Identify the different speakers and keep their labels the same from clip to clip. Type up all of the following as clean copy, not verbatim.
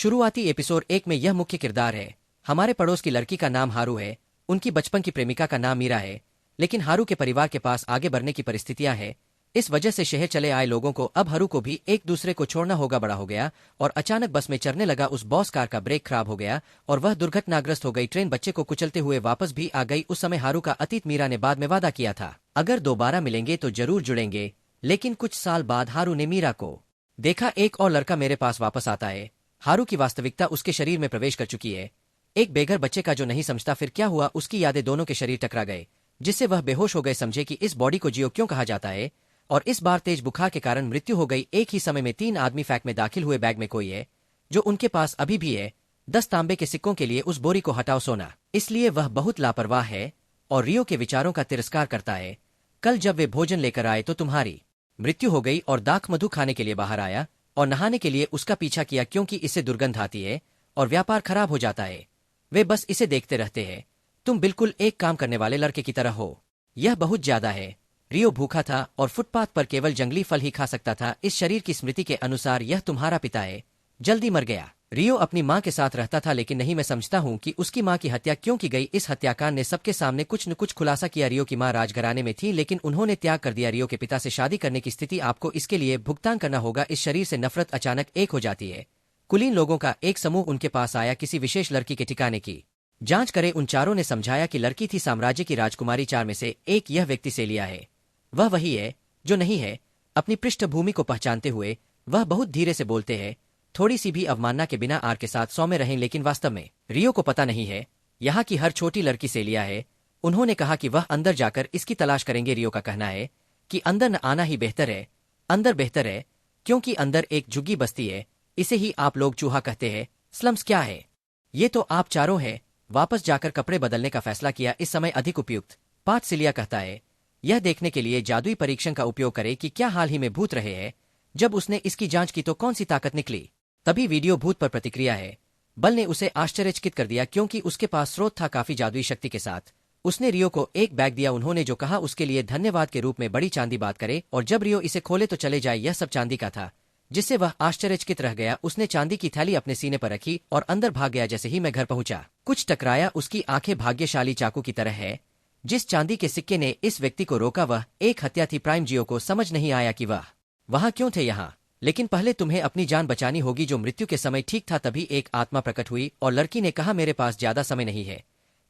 Speaker 1: शुरुआती एपिसोड 1 में यह मुख्य किरदार है। हमारे पड़ोस की लड़की का नाम हारू है, उनकी बचपन की प्रेमिका का नाम मीरा है, लेकिन हारू के परिवार के पास आगे बढ़ने की परिस्थितियां हैं। इस वजह से शहर चले आए लोगों को अब हारू को भी एक दूसरे को छोड़ना होगा। बड़ा हो गया और अचानक बस में चढ़ने लगा उस बॉस कार का ब्रेक खराब हो गया और वह दुर्घटनाग्रस्त हो गई। ट्रेन बच्चे को कुचलते हुए वापस भी आ गई। उस समय हारू का अतीत मीरा ने बाद में वादा किया था, अगर दोबारा मिलेंगे तो जरूर जुड़ेंगे। लेकिन कुछ साल बाद हारू ने मीरा को देखा, एक और लड़का मेरे पास वापस आता है। हारू की वास्तविकता उसके शरीर में प्रवेश कर चुकी है, एक बेघर बच्चे का जो नहीं समझता फिर क्या हुआ। उसकी यादें दोनों के शरीर टकरा गए, जिससे वह बेहोश हो गए। समझे कि इस बॉडी को जियो क्यों कहा जाता है। और इस बार तेज बुखार के कारण मृत्यु हो गई। एक ही समय में 3 आदमी फैक्ट में दाखिल हुए। बैग में कोई है जो उनके पास अभी भी है 10 तांबे के सिक्कों के लिए। उस बोरी को हटाओ सोना, इसलिए वह बहुत लापरवाह है और रियो के विचारों का तिरस्कार करता है। कल जब वे भोजन लेकर आए तो तुम्हारी मृत्यु हो गई और दाख मधु खाने के लिए बाहर आया और नहाने के लिए उसका पीछा किया क्योंकि इससे दुर्गंध आती है और व्यापार खराब हो जाता है। वे बस इसे देखते रहते हैं। तुम बिल्कुल एक काम करने वाले लड़के की तरह हो। यह बहुत ज्यादा है। रियो भूखा था और फुटपाथ पर केवल जंगली फल ही खा सकता था। इस शरीर की स्मृति के अनुसार यह तुम्हारा पिता है, जल्दी मर गया। रियो अपनी माँ के साथ रहता था, लेकिन नहीं, मैं समझता हूँ कि उसकी माँ की हत्या क्यों की गई। इस हत्याकांड ने सबके सामने कुछ न कुछ खुलासा किया। रियो की माँ राजघराने में थी, लेकिन उन्होंने त्याग कर दिया। रियो के पिता से शादी करने की स्थिति, आपको इसके लिए भुगतान करना होगा। इस शरीर से नफरत अचानक एक हो जाती है। कुलीन लोगों का एक समूह उनके पास आया किसी विशेष लड़की के ठिकाने की जांच करे। उन चारों ने समझाया कि लड़की थी साम्राज्य की राजकुमारी। 4 में से एक यह व्यक्ति से लिया है, वह वही है जो नहीं है। अपनी पृष्ठभूमि को पहचानते हुए वह बहुत धीरे से बोलते हैं, थोड़ी सी भी अवमानना के बिना आर के साथ सौम्य रहें। लेकिन वास्तव में रियो को पता नहीं है यहाँ की हर छोटी लड़की से लिया है। उन्होंने कहा कि वह अंदर जाकर इसकी तलाश करेंगे। रियो का कहना है कि अंदर न आना ही बेहतर है। अंदर बेहतर है क्योंकि अंदर एक झुग्गी बस्ती है, इसे ही आप लोग चूहा कहते हैं। स्लम्स क्या है? ये तो आप चारों हैं। वापस जाकर कपड़े बदलने का फैसला किया, इस समय अधिक उपयुक्त। पाठ सिलिया कहता है, यह देखने के लिए जादुई परीक्षण का उपयोग करे कि क्या हाल ही में भूत रहे हैं। जब उसने इसकी जांच की तो कौन सी ताकत निकली। तभी वीडियो भूत पर प्रतिक्रिया है। बल ने उसे आश्चर्यचकित कर दिया क्योंकि उसके पास स्रोत था काफी जादुई शक्ति के साथ। उसने रियो को एक बैग दिया। उन्होंने जो कहा उसके लिए धन्यवाद के रूप में बड़ी चांदी बात करे और जब रियो इसे खोले तो चले जाए। यह सब चांदी का था, जिससे वह आश्चर्यचकित रह गया। उसने चांदी की थैली अपने सीने पर रखी और अंदर भाग गया। जैसे ही मैं घर पहुंचा कुछ टकराया। उसकी आंखें भाग्यशाली चाकू की तरह है। जिस चांदी के सिक्के ने इस व्यक्ति को रोका वह एक हत्या थी। प्राइम जियो को समझ नहीं आया कि वह वहां क्यों थे यहाँ। लेकिन पहले तुम्हें अपनी जान बचानी होगी। जो मृत्यु के समय ठीक था तभी एक आत्मा प्रकट हुई और लड़की ने कहा, मेरे पास ज्यादा समय नहीं है,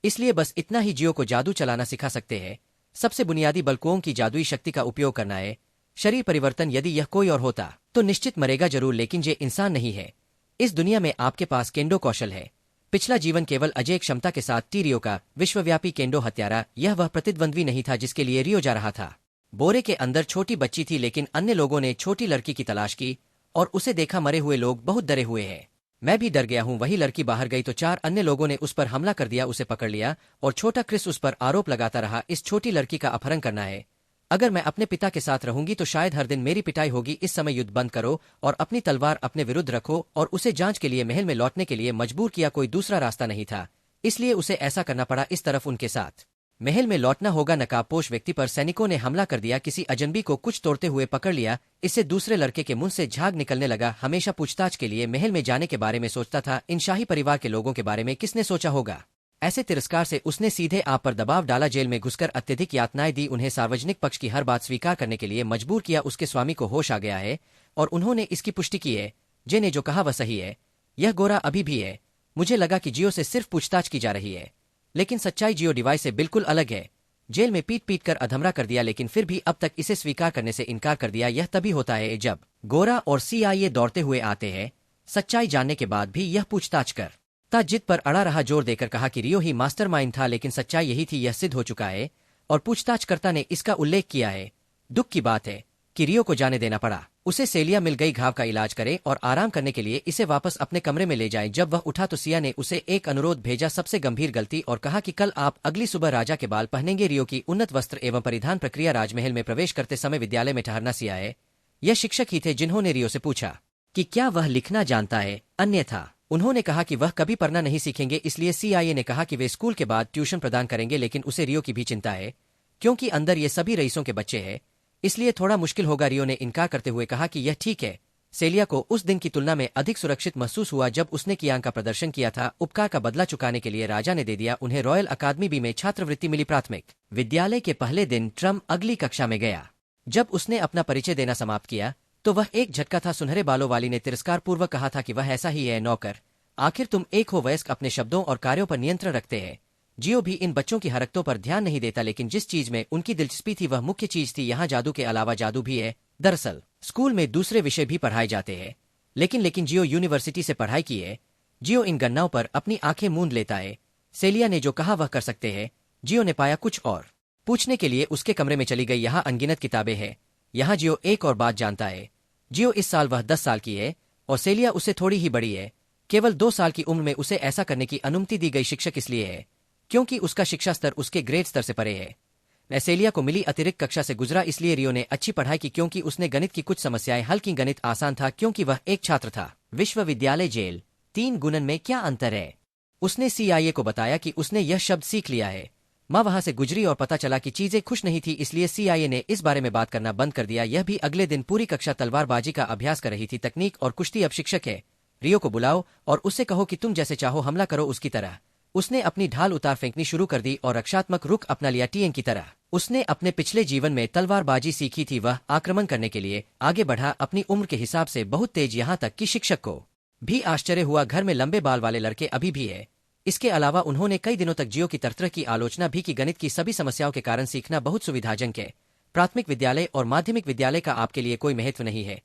Speaker 1: इसलिए बस इतना ही जियो को जादू चलाना सिखा सकते हैं। सबसे बुनियादी बलकुओं की जादुई शक्ति का उपयोग करना है। शरीर परिवर्तन, यदि यह कोई और होता तो निश्चित मरेगा जरूर, लेकिन ये इंसान नहीं है। इस दुनिया में आपके पास केंडो कौशल है। पिछला जीवन केवल अजय क्षमता के साथ थी। रियो का विश्वव्यापी केंडो हत्यारा। यह वह प्रतिद्वंद्वी नहीं था जिसके लिए रियो जा रहा था। बोरे के अंदर छोटी बच्ची थी, लेकिन अन्य लोगों ने छोटी लड़की की तलाश की और उसे देखा। मरे हुए लोग बहुत डरे हुए हैं। मैं भी डर गया हूँ। वही लड़की बाहर गई तो 4 अन्य लोगों ने उस पर हमला कर दिया, उसे पकड़ लिया और छोटा क्रिस उस पर आरोप लगाता रहा, इस छोटी लड़की का अपहरण करना है। अगर मैं अपने पिता के साथ रहूंगी तो शायद हर दिन मेरी पिटाई होगी। इस समय युद्ध बंद करो और अपनी तलवार अपने विरुद्ध रखो। और उसे जांच के लिए महल में लौटने के लिए मजबूर किया। कोई दूसरा रास्ता नहीं था, इसलिए उसे ऐसा करना पड़ा। इस तरफ उनके साथ महल में लौटना होगा। नकाबपोश व्यक्ति पर सैनिकों ने हमला कर दिया। किसी अजनबी को कुछ तोड़ते हुए पकड़ लिया। इससे दूसरे लड़के के मुंह से झाग निकलने लगा। हमेशा पूछताछ के लिए महल में जाने के बारे में सोचता था। इन शाही परिवार के लोगों के बारे में किसने सोचा होगा। ऐसे तिरस्कार से उसने सीधे आप पर दबाव डाला। जेल में घुसकर अत्यधिक यातनाएं दी। उन्हें सार्वजनिक पक्ष की हर बात स्वीकार करने के लिए मजबूर किया। उसके स्वामी को होश आ गया है और उन्होंने इसकी पुष्टि की है। जे ने जो कहा वह सही है। यह गोरा अभी भी है। मुझे लगा कि जियो से सिर्फ पूछताछ की जा रही है, लेकिन सच्चाई जियो डिवाइस से बिल्कुल अलग है। जेल में पीट पीट कर अधमरा कर दिया, लेकिन फिर भी अब तक इसे स्वीकार करने से इनकार कर दिया। यह तभी होता है जब गोरा और CIA दौड़ते हुए आते हैं। सच्चाई जानने के बाद भी यह पूछताछ कर जिद पर अड़ा रहा। जोर देकर कहा कि रियो ही मास्टरमाइंड था, लेकिन सच्चाई यही थी। यह सिद्ध हो चुका है और पूछताछकर्ता ने इसका उल्लेख किया है। दुख की बात है कि रियो को जाने देना पड़ा। उसे सेलिया मिल गई। घाव का इलाज करे और आराम करने के लिए इसे वापस अपने कमरे में ले जाए। जब वह उठा तो सिया ने उसे एक अनुरोध भेजा, सबसे गंभीर गलती, और कहा कि कल आप अगली सुबह राजा के बाल पहनेंगे। रियो की उन्नत वस्त्र एवं परिधान प्रक्रिया। राजमहल में प्रवेश करते समय विद्यालय में ठहरना। सिया है, यह शिक्षक ही थे जिन्होंने रियो से पूछा कि क्या वह लिखना जानता है। अन्यथा उन्होंने कहा कि वह कभी पढ़ना नहीं सीखेंगे। इसलिए CIA ने कहा कि वे स्कूल के बाद ट्यूशन प्रदान करेंगे। लेकिन उसे रियो की भी चिंता है क्योंकि अंदर ये सभी रईसों के बच्चे हैं, इसलिए थोड़ा मुश्किल होगा। रियो ने इनकार करते हुए कहा कि यह ठीक है, सेलिया को उस दिन की तुलना में अधिक सुरक्षित महसूस हुआ जब उसने कियांग का प्रदर्शन किया था। उपकार का बदला चुकाने के लिए राजा ने दे दिया उन्हें रॉयल अकादमी बी में छात्रवृत्ति मिली। प्राथमिक विद्यालय के पहले दिन ट्रम अगली कक्षा में गया। जब उसने अपना परिचय देना समाप्त किया तो वह एक झटका था। सुनहरे बालों वाली ने तिरस्कार पूर्वक कहा था कि वह ऐसा ही है नौकर, आखिर तुम एक हो वयस्क, अपने शब्दों और कार्यों पर नियंत्रण रखते हैं। जियो भी इन बच्चों की हरकतों पर ध्यान नहीं देता, लेकिन जिस चीज में उनकी दिलचस्पी थी वह मुख्य चीज थी। यहाँ जादू के अलावा जादू भी है। दरअसल स्कूल में दूसरे विषय भी पढ़ाए जाते हैं, लेकिन जियो यूनिवर्सिटी से पढ़ाई की है। जियो इन गन्नाओं पर अपनी आंखें मूंद लेता है। सेलिया ने जो कहा वह कर सकते हैं। जियो ने पाया कुछ और पूछने के लिए उसके कमरे में चली गई। यहाँ अनगिनत किताबें हैं। यहाँ जियो एक और बात जानता है। जियो इस साल वह 10 साल की है और सेलिया उससे थोड़ी ही बड़ी है। केवल 2 साल की उम्र में उसे ऐसा करने की अनुमति दी गई। शिक्षक इसलिए है क्योंकि उसका शिक्षा स्तर उसके ग्रेड स्तर से परे है। सेलिया को मिली अतिरिक्त कक्षा से गुजरा, इसलिए रियो ने अच्छी पढ़ाई की क्योंकि उसने गणित की कुछ समस्याएं हल की। गणित आसान था क्योंकि वह एक छात्र था। विश्वविद्यालय जेल 3 गुणन में क्या अंतर है? उसने CIA को बताया कि उसने यह शब्द सीख लिया है। माँ वहां से गुजरी और पता चला कि चीजें खुश नहीं थी, इसलिए CIA ने इस बारे में बात करना बंद कर दिया। यह भी अगले दिन पूरी कक्षा तलवारबाजी का अभ्यास कर रही थी। तकनीक और कुश्ती। अब शिक्षक है, रियो को बुलाओ और उससे कहो कि तुम जैसे चाहो हमला करो उसकी तरह। उसने अपनी ढाल उतार फेंकनी शुरू कर दी और रक्षात्मक रुख अपना लिया टीएन की तरह। उसने अपने पिछले जीवन में तलवारबाजी सीखी थी। वह आक्रमण करने के लिए आगे बढ़ा, अपनी उम्र के हिसाब से बहुत तेज, यहाँ तक कि शिक्षक को भी आश्चर्य हुआ। घर में लंबे बाल वाले लड़के अभी भी है। इसके अलावा उन्होंने कई दिनों तक जियो की तरह की आलोचना भी की। गणित की सभी समस्याओं के कारण सीखना बहुत सुविधाजनक है। प्राथमिक विद्यालय और माध्यमिक विद्यालय का आपके लिए कोई महत्व नहीं है।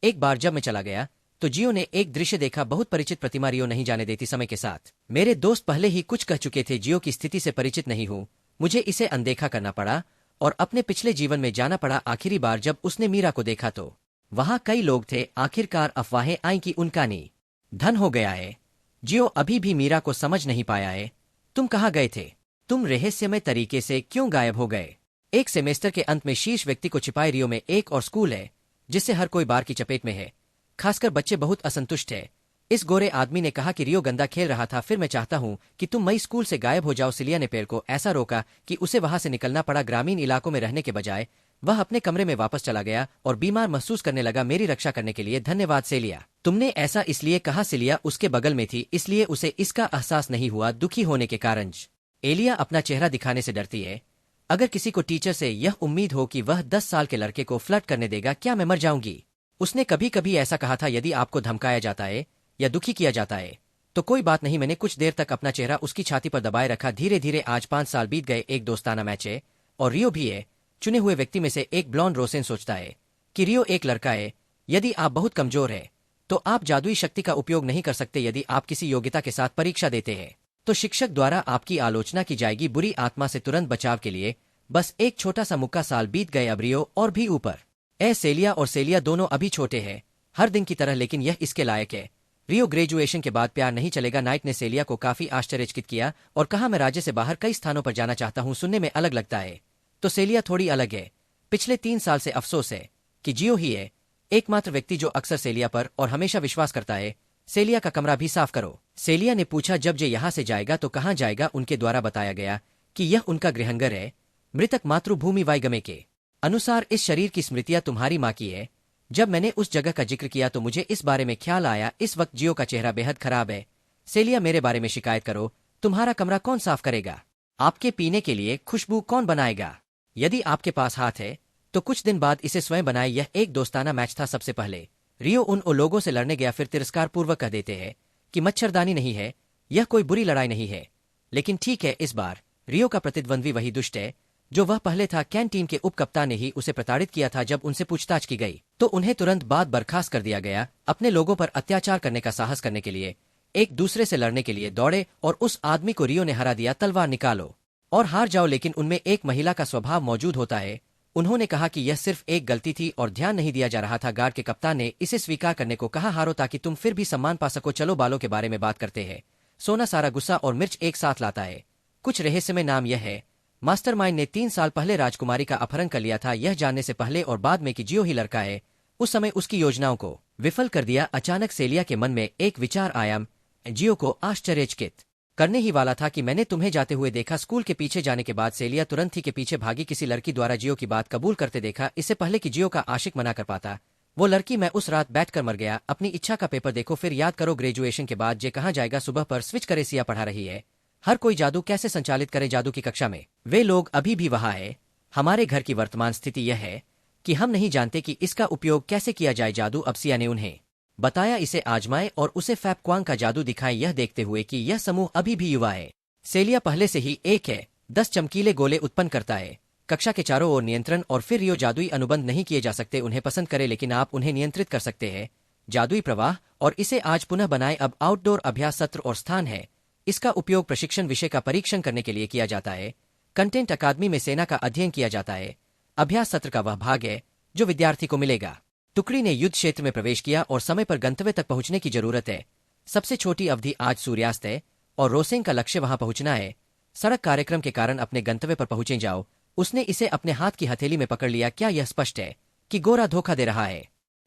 Speaker 1: एक बार जब मैं चला गया तो जियो ने एक दृश्य देखा। बहुत परिचित प्रतिमा। रियो नहीं जाने देती। समय के साथ मेरे दोस्त पहले ही कुछ कह चुके थे। जियो की स्थिति से परिचित नहीं हूँ। मुझे इसे अनदेखा करना पड़ा और अपने पिछले जीवन में जाना पड़ा। आखिरी बार जब उसने मीरा को देखा तो वहां कई लोग थे। आखिरकार अफवाहें आई कि उनका निधन हो गया है। जियो अभी भी मीरा को समझ नहीं पाया है। तुम कहाँ गए थे? तुम रहस्यमय तरीके से क्यों गायब हो गए? एक सेमेस्टर के अंत में शीर्ष व्यक्ति को छिपाए। रियो में एक और स्कूल है जिससे हर कोई बार की चपेट में है, खासकर बच्चे बहुत असंतुष्ट है। इस गोरे आदमी ने कहा कि रियो गंदा खेल रहा था। फिर मैं चाहता हूँ कि तुम मई स्कूल से गायब हो जाओ। सिलिया ने पैर को ऐसा रोका कि उसे वहां से निकलना पड़ा। ग्रामीण इलाकों में रहने के बजाय वह अपने कमरे में वापस चला गया और बीमार महसूस करने लगा। मेरी रक्षा करने के लिए धन्यवाद सेलिया। तुमने ऐसा इसलिए कहा। सिलिया उसके बगल में थी, इसलिए उसे इसका एहसास नहीं हुआ दुखी होने के कारण। एलिया अपना चेहरा दिखाने से डरती है। अगर किसी को टीचर से यह उम्मीद हो कि वह 10 साल के लड़के को फ्लर्ट करने देगा, क्या मैं मर जाऊंगी? उसने कभी कभी ऐसा कहा था, यदि आपको धमकाया जाता है या दुखी किया जाता है तो कोई बात नहीं। मैंने कुछ देर तक अपना चेहरा उसकी छाती पर दबाए रखा। धीरे धीरे आज 5 साल बीत गए। एक दोस्ताना मैच है और रियो भी है। चुने हुए व्यक्ति में से एक ब्लॉन्ड रोसेन सोचता है कि रियो एक लड़का है। यदि आप बहुत कमजोर है तो आप जादुई शक्ति का उपयोग नहीं कर सकते। यदि आप किसी योग्यता के साथ परीक्षा देते हैं तो शिक्षक द्वारा आपकी आलोचना की जाएगी। बुरी आत्मा से तुरंत बचाव के लिए बस एक छोटा सा मुक्का। साल बीत गए। अब रियो और भी ऊपर। सेलिया और सेलिया दोनों अभी छोटे हैं, हर दिन की तरह, लेकिन यह इसके लायक है। रियो ग्रेजुएशन के बाद प्यार नहीं चलेगा। नाइट ने सेलिया को काफी आश्चर्यचकित किया और कहा, मैं राज्य से बाहर कई स्थानों पर जाना चाहता हूँ। सुनने में अलग लगता है तो सेलिया थोड़ी अलग है। पिछले 3 साल से अफसोस है कि जियो ही है एकमात्र व्यक्ति जो अक्सर सेलिया पर और हमेशा विश्वास करता है। सेलिया का कमरा भी साफ करो। सेलिया ने पूछा, जब जे यहाँ से जाएगा तो कहाँ जाएगा? उनके द्वारा बताया गया कि यह उनका गृहंगर है। मृतक मातृभूमि वाइगमे के अनुसार इस शरीर की स्मृतियां तुम्हारी माँ की है। जब मैंने उस जगह का जिक्र किया तो मुझे इस बारे में ख्याल आया। इस वक्त जियो का चेहरा बेहद खराब है। सेलिया, मेरे बारे में शिकायत करो। तुम्हारा कमरा कौन साफ करेगा? आपके पीने के लिए खुशबू कौन बनाएगा? यदि आपके पास हाथ है तो कुछ दिन बाद इसे स्वयं बनाए। यह एक दोस्ताना मैच था। सबसे पहले रियो उन लोगों से लड़ने गया। फिर तिरस्कार पूर्वक कह देते हैं कि मच्छरदानी नहीं है, यह कोई बुरी लड़ाई नहीं है। लेकिन ठीक है, इस बार रियो का प्रतिद्वंद्वी वही दुष्ट है जो वह पहले था। कैन टीम के उप कप्तान ने ही उसे प्रताड़ित किया था। जब उनसे पूछताछ की गई तो उन्हें तुरंत बाद बर्खास्त कर दिया गया। अपने लोगों पर अत्याचार करने का साहस करने के लिए एक दूसरे से लड़ने के लिए दौड़े और उस आदमी को रियो ने हरा दिया। तलवार निकालो और हार जाओ। लेकिन उनमें एक महिला का स्वभाव मौजूद होता है। उन्होंने कहा कि यह सिर्फ एक गलती थी और ध्यान नहीं दिया जा रहा था। गार्ड के कप्तान ने इसे स्वीकार करने को कहा, हारो ताकि तुम फिर भी सम्मान पा सको। चलो बालों के बारे में बात करते हैं। सोना सारा गुस्सा और मिर्च एक साथ लाता है। कुछ रहस्यमय नाम यह है। मास्टरमाइंड ने 3 साल पहले राजकुमारी का अपहरण कर लिया था, यह जानने से पहले और बाद में कि जियो ही लड़का है। उस समय उसकी योजनाओं को विफल कर दिया। अचानक सेलिया के मन में एक विचार आया। जियो को आश्चर्यचकित करने ही वाला था कि मैंने तुम्हें जाते हुए देखा। स्कूल के पीछे जाने के बाद सेलिया तुरंत ही के पीछे भागी। किसी लड़की द्वारा जियो की बात कबूल करते देखा। इससे पहले कि जियो का आशिक मना कर पाता, वो लड़की मैं उस रात बैठकर मर गया। अपनी इच्छा का पेपर देखो, फिर याद करो ग्रेजुएशन के बाद जे कहाँ जाएगा। सुबह पर स्विच करे सिया पढ़ा रही है। हर कोई जादू कैसे संचालित करे जादू की कक्षा में। वे लोग अभी भी वहाँ है। हमारे घर की वर्तमान स्थिति यह है कि हम नहीं जानते कि इसका उपयोग कैसे किया जाए। जादू अब सिया ने उन्हें बताया इसे आजमाए और उसे फैपक्वांग का जादू दिखाए, यह देखते हुए कि यह समूह अभी भी युवा है। सेलिया पहले से ही एक है 10 चमकीले गोले उत्पन्न करता है। कक्षा के चारों ओर नियंत्रण और फिर रियो जादुई अनुबंध नहीं किए जा सकते। उन्हें पसंद करे लेकिन आप उन्हें नियंत्रित कर सकते हैं। जादुई प्रवाह और इसे आज पुनः बनाए। अब आउटडोर अभ्यास सत्र और स्थान है। इसका उपयोग प्रशिक्षण विषय का परीक्षण करने के लिए किया जाता है। कंटेंट अकादमी में सेना का अध्ययन किया जाता है। अभ्यास सत्र का वह भाग है जो विद्यार्थी को मिलेगा। टुकड़ी ने युद्ध क्षेत्र में प्रवेश किया और समय पर गंतव्य तक पहुंचने की जरूरत है। सबसे छोटी अवधि आज सूर्यास्त है और रोसेंग का लक्ष्य वहां पहुंचना है। सड़क कार्यक्रम के कारण अपने गंतव्य पर पहुंचे जाओ। उसने इसे अपने हाथ की हथेली में पकड़ लिया। क्या यह स्पष्ट है कि गोरा धोखा दे रहा है?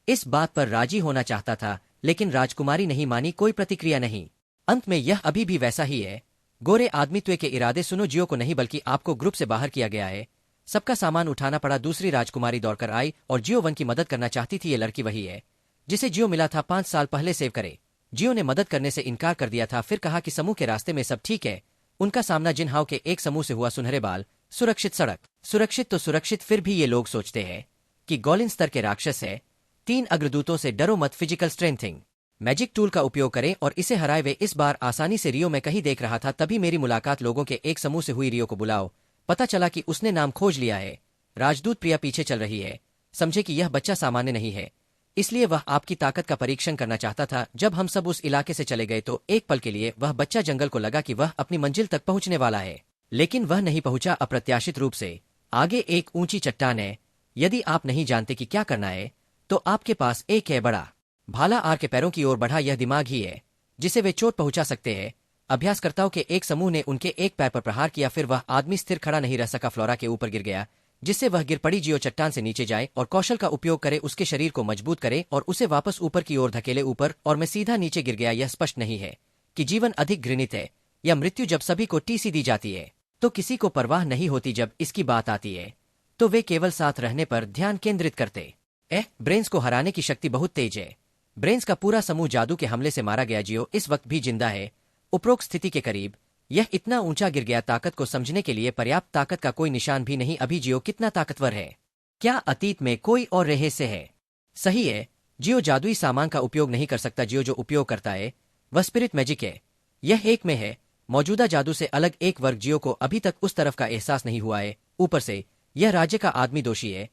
Speaker 1: इस बात पर राजी होना चाहता था लेकिन राजकुमारी नहीं मानी। कोई प्रतिक्रिया नहीं। अंत में यह अभी भी वैसा ही है। गोरे आदमित्व के इरादे सुनो, जियो को नहीं बल्कि आपको ग्रुप से बाहर किया गया है। सबका सामान उठाना पड़ा। दूसरी राजकुमारी दौड़कर आई और जियो वन की मदद करना चाहती थी। ये लड़की वही है जिसे जियो मिला था 5 साल पहले। सेव करे। जियो ने मदद करने से इनकार कर दिया था, फिर कहा कि समूह के रास्ते में सब ठीक है। उनका सामना जिनहाओ के एक समूह से हुआ। सुनहरे बाल, सुरक्षित सड़क। सुरक्षित तो सुरक्षित, फिर भी ये लोग सोचते हैं कि गोलिन स्तर के राक्षस है। 3 अग्रदूतों से डरो मत। फिजिकल स्ट्रेंथिंग मैजिक टूल का उपयोग करें और इसे हराए। वे इस बार आसानी से। रियो मैं कहीं देख रहा था तभी मेरी मुलाकात लोगों के एक समूह से हुई। रियो को बुलाओ। पता चला कि उसने नाम खोज लिया है। राजदूत प्रिया पीछे चल रही है। समझे कि यह बच्चा सामान्य नहीं है, इसलिए वह आपकी ताकत का परीक्षण करना चाहता था। जब हम सब उस इलाके से चले गए तो एक पल के लिए वह बच्चा जंगल को लगा कि वह अपनी मंजिल तक पहुंचने वाला है, लेकिन वह नहीं पहुंचा। अप्रत्याशित रूप से आगे एक ऊंची चट्टान है। यदि आप नहीं जानते कि क्या करना है तो आपके पास एक है बड़ा भाला। आर के पैरों की ओर बढ़ा। यह दिमाग ही है जिसे वे चोट पहुंचा सकते हैं। अभ्यासकर्ताओं के एक समूह ने उनके एक पैर पर प्रहार किया, फिर वह आदमी स्थिर खड़ा नहीं रह सका। फ्लोरा के ऊपर गिर गया जिससे वह गिर पड़ी। जियो चट्टान से नीचे जाए और कौशल का उपयोग करे, उसके शरीर को मजबूत करे और उसे वापस ऊपर की ओर धकेले। ऊपर और मैं सीधा नीचे गिर गया। यह स्पष्ट नहीं है कि जीवन अधिक घृणित है या मृत्यु। जब सभी को टीसी दी जाती है तो किसी को परवाह नहीं होती। जब इसकी बात आती है तो वे केवल साथ रहने पर ध्यान केंद्रित करते। ब्रेन्स को हराने की शक्ति बहुत तेज है। ब्रेन्स का पूरा समूह जादू के हमले से मारा गया। जियो इस वक्त भी जिंदा है, उपरोक्त स्थिति के करीब। यह इतना ऊंचा गिर गया, ताकत को समझने के लिए पर्याप्त ताकत का कोई निशान भी नहीं। अभी जियो कितना ताकतवर है? क्या अतीत में कोई और रहस्य है? सही है, जियो जादुई सामान का उपयोग नहीं कर सकता। जियो जो उपयोग करता है वह स्पिरिट मैजिक है। यह एक में है मौजूदा जादू से अलग एक वर्ग। जियो को अभी तक उस तरफ का एहसास नहीं हुआ है। ऊपर से यह राज्य का आदमी दोषी है।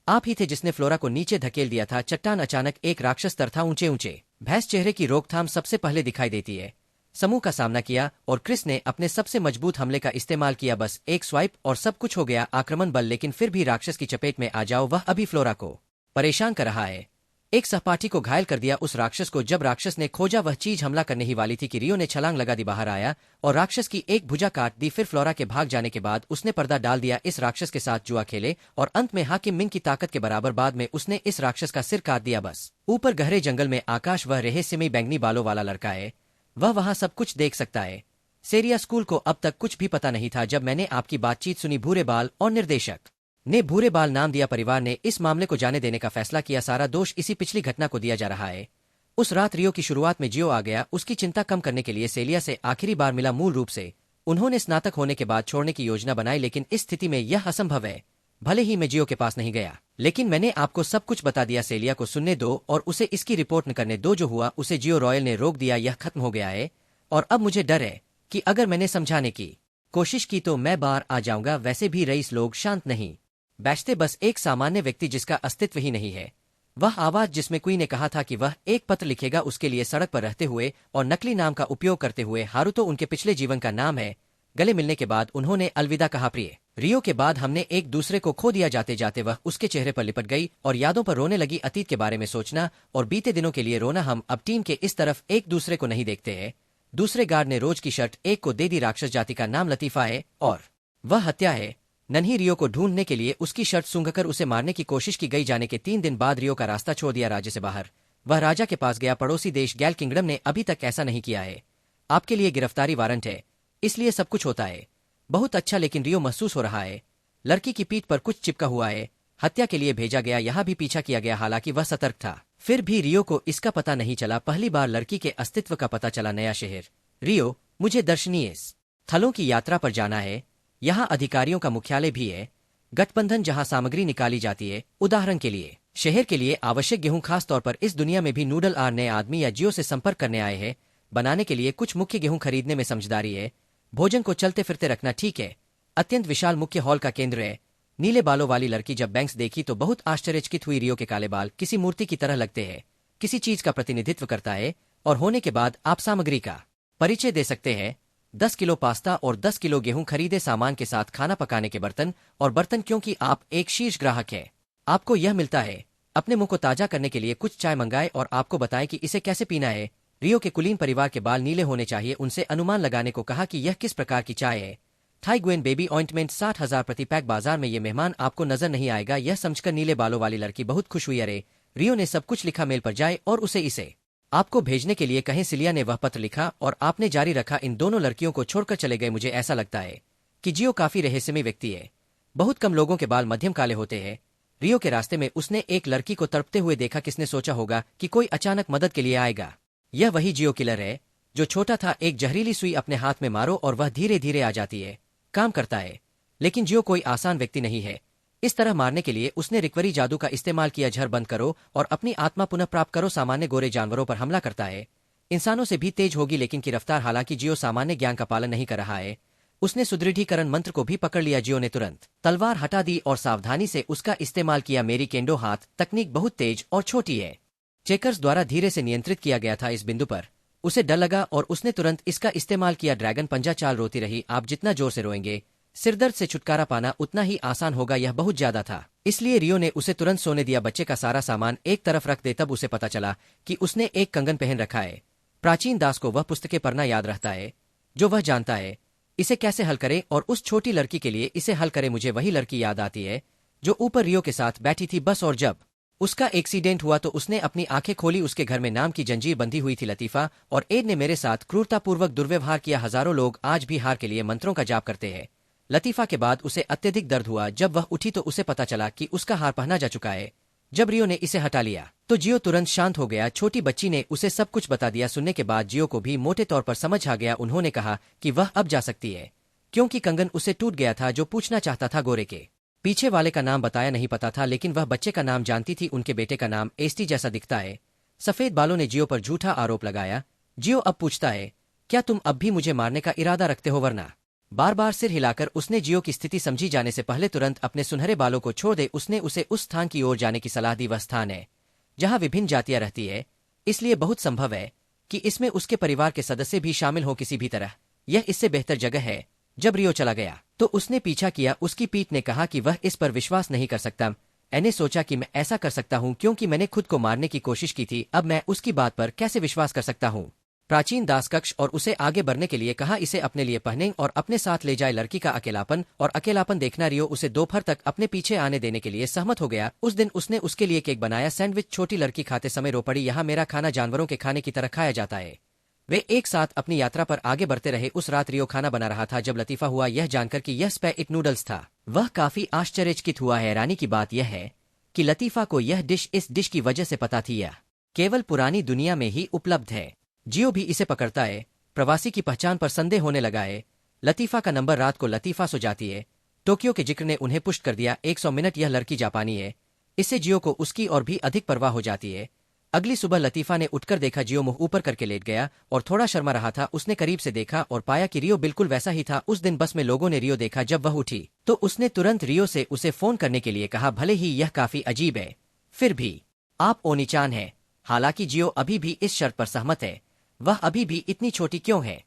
Speaker 1: आप ही थे जिसने फ्लोरा को नीचे धकेल दिया था। चट्टान अचानक एक राक्षस स्तर था। ऊंचे ऊंचे भैंस चेहरे की रोकथाम सबसे पहले दिखाई देती है। समूह का सामना किया और क्रिस ने अपने सबसे मजबूत हमले का इस्तेमाल किया। बस एक स्वाइप और सब कुछ हो गया। आक्रमण बल, लेकिन फिर भी राक्षस की चपेट में आ जाओ। वह अभी फ्लोरा को परेशान कर रहा है। एक सहपाठी को घायल कर दिया उस राक्षस को। जब राक्षस ने खोजा वह चीज हमला करने ही वाली थी कि रियो ने छलांग लगा दी, बाहर आया और राक्षस की एक भुजा काट दी। फिर फ्लोरा के भाग जाने के बाद उसने पर्दा डाल दिया। इस राक्षस के साथ जुआ खेले और अंत में हाकिम मिंग की ताकत के बराबर। बाद में उसने इस राक्षस का सिर काट दिया। बस ऊपर गहरे जंगल में आकाश, वह रहस्यमयी बैंगनी बालों वाला लड़का है। वह वहां सब कुछ देख सकता है। सेरिया स्कूल को अब तक कुछ भी पता नहीं था। जब मैंने आपकी बातचीत सुनी, भूरे बाल और निर्देशक ने भूरे बाल नाम दिया। परिवार ने इस मामले को जाने देने का फैसला किया। सारा दोष इसी पिछली घटना को दिया जा रहा है। उस रात रियो की शुरुआत में जियो आ गया। उसकी चिंता कम करने के लिए सेलिया से आखिरी बार मिला। मूल रूप से उन्होंने स्नातक होने के बाद छोड़ने की योजना बनाई, लेकिन इस स्थिति में यह असंभव है। भले ही मैं जियो के पास नहीं गया, लेकिन मैंने आपको सब कुछ बता दिया। सेलिया को सुनने दो और उसे इसकी रिपोर्ट न करने दो। जो हुआ उसे जियो रॉयल ने रोक दिया। यह खत्म हो गया है और अब मुझे डर है कि अगर मैंने समझाने की कोशिश की तो मैं बाहर आ जाऊंगा। वैसे भी रईस लोग शांत नहीं बैठते। बस एक सामान्य व्यक्ति जिसका अस्तित्व ही नहीं है। वह आवाज जिसमें कोई ने कहा था कि वह एक पत्र लिखेगा उसके लिए, सड़क पर रहते हुए और नकली नाम का उपयोग करते हुए। हारुतो उनके पिछले जीवन का नाम है। गले मिलने के बाद उन्होंने अलविदा कहा। प्रिय रियो के बाद हमने एक दूसरे को खो दिया। जाते जाते वह उसके चेहरे पर लिपट गई और यादों पर रोने लगी। अतीत के बारे में सोचना और बीते दिनों के लिए रोना। हम अब टीम के इस तरफ एक दूसरे को नहीं देखते हैं। दूसरे गार्ड ने रोज की शर्ट एक को दे दी। राक्षस जाति का नाम लतीफा है और वह हत्या है। नन्ही रियो को ढूंढने के लिए उसकी शर्ट सूंघकर उसे मारने की कोशिश की गई। जाने के 3 दिन बाद रियो का रास्ता छोड़ दिया राज्य से बाहर। वह राजा के पास गया। पड़ोसी देश गैल किंगडम ने अभी तक ऐसा नहीं किया है। आपके लिए गिरफ्तारी वारंट है, इसलिए सब कुछ होता है बहुत अच्छा। लेकिन रियो महसूस हो रहा है लड़की की पीठ पर कुछ चिपका हुआ है। हत्या के लिए भेजा गया, यहाँ भी पीछा किया गया, हालांकि वह सतर्क था। फिर भी रियो को इसका पता नहीं चला। पहली बार लड़की के अस्तित्व का पता चला। नया शहर। रियो, मुझे दर्शनीय स्थलों की यात्रा पर जाना है। यहाँ अधिकारियों का मुख्यालय भी है। गठबंधन जहाँ सामग्री निकाली जाती है। उदाहरण के लिए शहर के लिए आवश्यक गेहूं, खास तौर पर इस दुनिया में भी नूडल आर नए आदमी या जियो से संपर्क करने आए हैं। बनाने के लिए कुछ मुख्य गेहूं खरीदने में समझदारी है। भोजन को चलते फिरते रखना ठीक है। अत्यंत विशाल मुख्य हॉल का केंद्र है। नीले बालों वाली लड़की जब बैंक्स देखी तो बहुत आश्चर्यचकित हुई। रियो के काले बाल किसी मूर्ति की तरह लगते हैं, किसी चीज का प्रतिनिधित्व करता है। और होने के बाद आप सामग्री का परिचय दे सकते हैं। 10 किलो पास्ता और 10 किलो गेहूं खरीदे, सामान के साथ खाना पकाने के बर्तन और बर्तन, क्योंकि आप एक शीर्ष ग्राहक हैं। आपको यह मिलता है। अपने मुंह को ताजा करने के लिए कुछ चाय मंगाए और आपको बताएं कि इसे कैसे पीना है। रियो के कुलीन परिवार के बाल नीले होने चाहिए। उनसे अनुमान लगाने को कहा कि यह किस प्रकार की चाय है। थाई ग्वेन बेबी ऑइंटमेंट 60,000 प्रति पैक। बाजार में ये मेहमान आपको नजर नहीं आएगा। यह समझकर नीले बालों वाली लड़की बहुत खुश हुई। अरे, रियो ने सब कुछ लिखा। मेल पर जाए और उसे इसे आपको भेजने के लिए कहें। सिलिया ने वह पत्र लिखा और आपने जारी रखा। इन दोनों लड़कियों को छोड़कर चले गए। मुझे ऐसा लगता है कि जियो काफी रहस्यमय व्यक्ति है। बहुत कम लोगों के बाल मध्यम काले होते हैं। रियो के रास्ते में उसने एक लड़की को तड़पते हुए देखा। किसने सोचा होगा कि कोई अचानक मदद के लिए आएगा। यह वही जियो किलर है जो छोटा था। एक जहरीली सुई अपने हाथ में मारो और वह धीरे धीरे आ जाती है। काम करता है। लेकिन जियो कोई आसान व्यक्ति नहीं है। इस तरह मारने के लिए उसने रिकवरी जादू का इस्तेमाल किया। झर बंद करो और अपनी आत्मा पुनः प्राप्त करो। सामान्य गोरे जानवरों पर हमला करता है। इंसानों से भी तेज होगी लेकिन की रफ्तार। हालांकि जियो सामान्य ज्ञान का पालन नहीं कर रहा है। उसने सुदृढ़ीकरण मंत्र को भी पकड़ लिया। जियो ने तुरंत तलवार हटा दी और सावधानी से उसका इस्तेमाल किया। मेरी केंडो हाथ तकनीक बहुत तेज और छोटी है। चेकर्स द्वारा धीरे से नियंत्रित किया गया था। इस बिंदु पर उसे डर लगा और उसने तुरंत इसका इस्तेमाल किया। ड्रैगन पंजा चाल। रोती रही। आप जितना जोर से रोएंगे, सिरदर्द से छुटकारा पाना उतना ही आसान होगा। यह बहुत ज्यादा था, इसलिए रियो ने उसे तुरंत सोने दिया। बच्चे का सारा सामान एक तरफ रख दे। तब उसे पता चला कि उसने एक कंगन पहन रखा है। प्राचीन दास को वह पुस्तकें पढ़ना याद रहता है जो वह जानता है। इसे कैसे हल करे और उस छोटी लड़की के लिए इसे हल करे। मुझे वही लड़की याद आती है जो ऊपर रियो के साथ बैठी थी बस। और जब उसका एक्सीडेंट हुआ तो उसने अपनी आंखें खोली। उसके घर में नाम की जंजीर बंधी हुई थी। लतीफा और एड ने मेरे साथ क्रूरतापूर्वक दुर्व्यवहार किया। हजारों लोग आज भी हार के लिए मंत्रों का जाप करते हैं। लतीफा के बाद उसे अत्यधिक दर्द हुआ। जब वह उठी तो उसे पता चला कि उसका हार पहना जा चुका है। जब रियो ने इसे हटा लिया तो जियो तुरंत शांत हो गया। छोटी बच्ची ने उसे सब कुछ बता दिया। सुनने के बाद जियो को भी मोटे तौर पर समझ आ गया। उन्होंने कहा कि वह अब जा सकती है क्योंकि कंगन उसे टूट गया था। जो पूछना चाहता था गोरे के पीछे वाले का नाम बताया नहीं पता था, लेकिन वह बच्चे का नाम जानती थी। उनके बेटे का नाम एस्टी जैसा दिखता है। सफेद बालों ने जियो पर झूठा आरोप लगाया। जियो अब पूछता है, क्या तुम अब भी मुझे मारने का इरादा रखते हो? वरना बार बार सिर हिलाकर उसने जियो की स्थिति समझी। जाने से पहले तुरंत अपने सुनहरे बालों को छोड़ दे। उसने उसे उस स्थान की ओर जाने की सलाह दी। वह स्थान है जहां विभिन्न जातियां रहती है, इसलिए बहुत संभव है कि इसमें उसके परिवार के सदस्य भी शामिल हो किसी भी तरह। यह इससे बेहतर जगह है। जब रियो चला गया तो उसने पीछा किया। उसकी पीठ ने कहा कि वह इस पर विश्वास नहीं कर सकता। मैंने सोचा कि मैं ऐसा कर सकता हूं क्योंकि मैंने खुद को मारने की कोशिश की थी। अब मैं उसकी बात पर कैसे विश्वास कर सकता हूं? प्राचीन दास कक्ष और उसे आगे बढ़ने के लिए कहा। इसे अपने लिए पहने और अपने साथ ले जाए। लड़की का अकेलापन और अकेलापन देखना। रियो उसे दोपहर तक अपने पीछे आने देने के लिए सहमत हो गया। उस दिन उसने उसके लिए केक बनाया, सैंडविच। छोटी लड़की खाते समय रो पड़ी, यहाँ मेरा खाना जानवरों के खाने की तरह खाया जाता है। वे एक साथ अपनी यात्रा पर आगे बढ़ते रहे। उस रात रियो खाना बना रहा था जब लतीफा हुआ यह जानकर कि यह स्पैइट नूडल्स था। वह काफी आश्चर्यचकित हुआ। हैरानी की बात यह है कि लतीफा को यह डिश इस डिश की वजह से पता थी। यह केवल पुरानी दुनिया में ही उपलब्ध है। जियो भी इसे पकड़ता है। प्रवासी की पहचान पर संदेह होने लगा है। लतीफा का नंबर रात को लतीफा सो जाती है। टोक्यो के जिक्र ने उन्हें पुष्ट कर दिया। 100 मिनट। यह लड़की जापानी है। इससे जियो को उसकी और भी अधिक परवाह हो जाती है। अगली सुबह लतीफा ने उठकर देखा। जियो मुंह ऊपर करके लेट गया और थोड़ा शर्मा रहा था। उसने करीब से देखा और पाया कि रियो बिल्कुल वैसा ही था। उस दिन बस में लोगों ने रियो देखा। जब वह उठी तो उसने तुरंत रियो से उसे फोन करने के लिए कहा। भले ही यह काफी अजीब है, फिर भी आप ओनीचान हैं। हालांकि जियो अभी भी इस शर्त पर सहमत है। वह अभी भी इतनी छोटी क्यों है?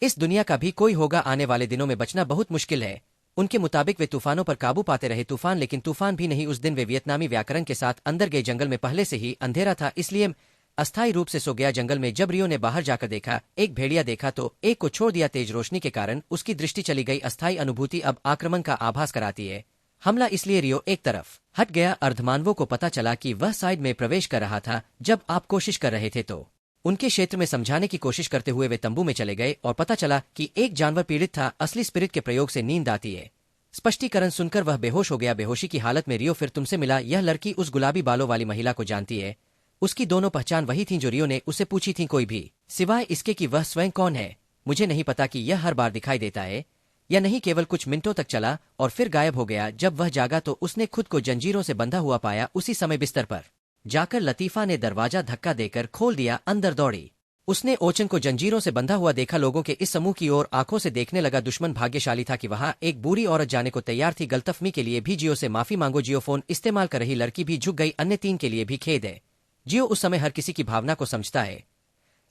Speaker 1: इस दुनिया का भी कोई होगा। आने वाले दिनों में बचना बहुत मुश्किल है। उनके मुताबिक वे तूफानों पर काबू पाते रहे। तूफान, लेकिन तूफान भी नहीं। उस दिन वे वियतनामी व्याकरण के साथ अंदर गए। जंगल में पहले से ही अंधेरा था, इसलिए अस्थायी रूप से सो गया। जंगल में जब रियो ने बाहर जाकर देखा, एक भेड़िया देखा तो एक को छोड़ दिया। तेज रोशनी के कारण उसकी दृष्टि चली गई। अस्थायी अनुभूति अब आक्रमण का आभास कराती है। हमला, इसलिए रियो एक तरफ हट गया। अर्धमानवों को पता चला कि वह साइड में प्रवेश कर रहा था। जब आप कोशिश कर रहे थे तो उनके क्षेत्र में समझाने की कोशिश करते हुए वे तंबू में चले गए और पता चला कि एक जानवर पीड़ित था। असली स्पिरिट के प्रयोग से नींद आती है। स्पष्टीकरण सुनकर वह बेहोश हो गया। बेहोशी की हालत में रियो फिर तुमसे मिला। यह लड़की उस गुलाबी बालों वाली महिला को जानती है। उसकी दोनों पहचान वही थी जो रियो ने उसे पूछी थी। कोई भी सिवाय इसके कि वह स्वयं कौन है मुझे नहीं पता कि यह हर बार दिखाई देता है या नहीं। केवल कुछ मिनटों तक चला और फिर गायब हो गया। जब वह जागा तो उसने खुद को जंजीरों से बंधा हुआ पाया। उसी समय बिस्तर पर जाकर लतीफा ने दरवाजा धक्का देकर खोल दिया। अंदर दौड़ी। उसने ओचन को जंजीरों से बंधा हुआ देखा। लोगों के इस समूह की ओर आंखों से देखने लगा। दुश्मन भाग्यशाली था कि वहां एक बुरी औरत जाने को तैयार थी। गलतफमी के लिए भी जियो से माफी मांगो। जियो फोन इस्तेमाल कर रही लड़की भी झुक गई। अन्य तीन के लिए भी खेद है। जियो उस समय हर किसी की भावना को समझता है।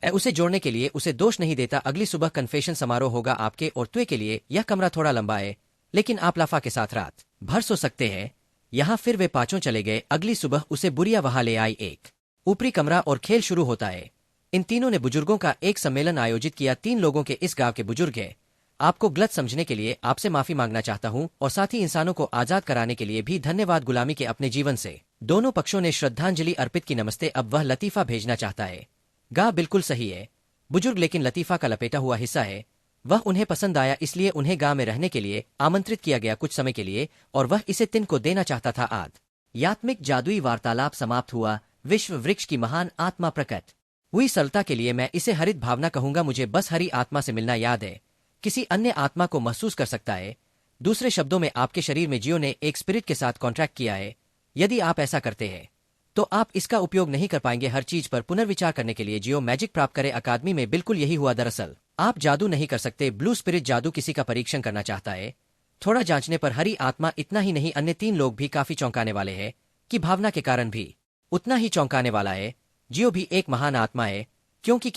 Speaker 1: उसे जोड़ने के लिए उसे दोष नहीं देता। अगली सुबह कन्फेशन समारोह होगा आपके और त्वे के लिए। यह कमरा थोड़ा लंबा है लेकिन आप लाफा के साथ रात भर सो सकते हैं यहाँ। फिर वे पांचों चले गए। अगली सुबह उसे बुरिया वहां ले आई। एक ऊपरी कमरा और खेल शुरू होता है। इन तीनों ने बुजुर्गों का एक सम्मेलन आयोजित किया। 3 लोगों के इस गांव के बुजुर्ग हैं। आपको गलत समझने के लिए आपसे माफी मांगना चाहता हूं और साथ ही इंसानों को आजाद कराने के लिए भी धन्यवाद। गुलामी के अपने जीवन से दोनों पक्षों ने श्रद्धांजलि अर्पित की। नमस्ते। अब वह लतीफा भेजना चाहता है। गांव बिल्कुल सही है बुजुर्ग, लेकिन लतीफा का लपेटा हुआ हिस्सा है। वह उन्हें पसंद आया इसलिए उन्हें गांव में रहने के लिए आमंत्रित किया गया कुछ समय के लिए और वह इसे तिन को देना चाहता था। आध्यात्मिक जादुई वार्तालाप समाप्त हुआ। विश्व वृक्ष की महान आत्मा प्रकट हुई। सरलता के लिए मैं इसे हरित भावना कहूंगा। मुझे बस हरी आत्मा से मिलना याद है। किसी अन्य आत्मा को महसूस कर सकता है। दूसरे शब्दों में आपके शरीर में जियो ने एक स्पिरिट के साथ कॉन्ट्रैक्ट किया है। यदि आप ऐसा करते हैं तो आप इसका उपयोग नहीं कर पाएंगे। हर चीज पर पुनर्विचार करने के लिए जियो मैजिक प्राप्त करे। अकादमी में बिल्कुल यही हुआ। दरअसल आप जादू नहीं कर सकते। ब्लू स्पिरिट जादू किसी का परीक्षण करना चाहता है। थोड़ा जांचने पर हरी आत्मा। इतना ही नहीं अन्य 3 लोग भी काफी चौंकाने वाले हैं कि भावना के कारण भी उतना ही चौंकाने वाला है। जियो भी एक महान आत्मा है क्योंकि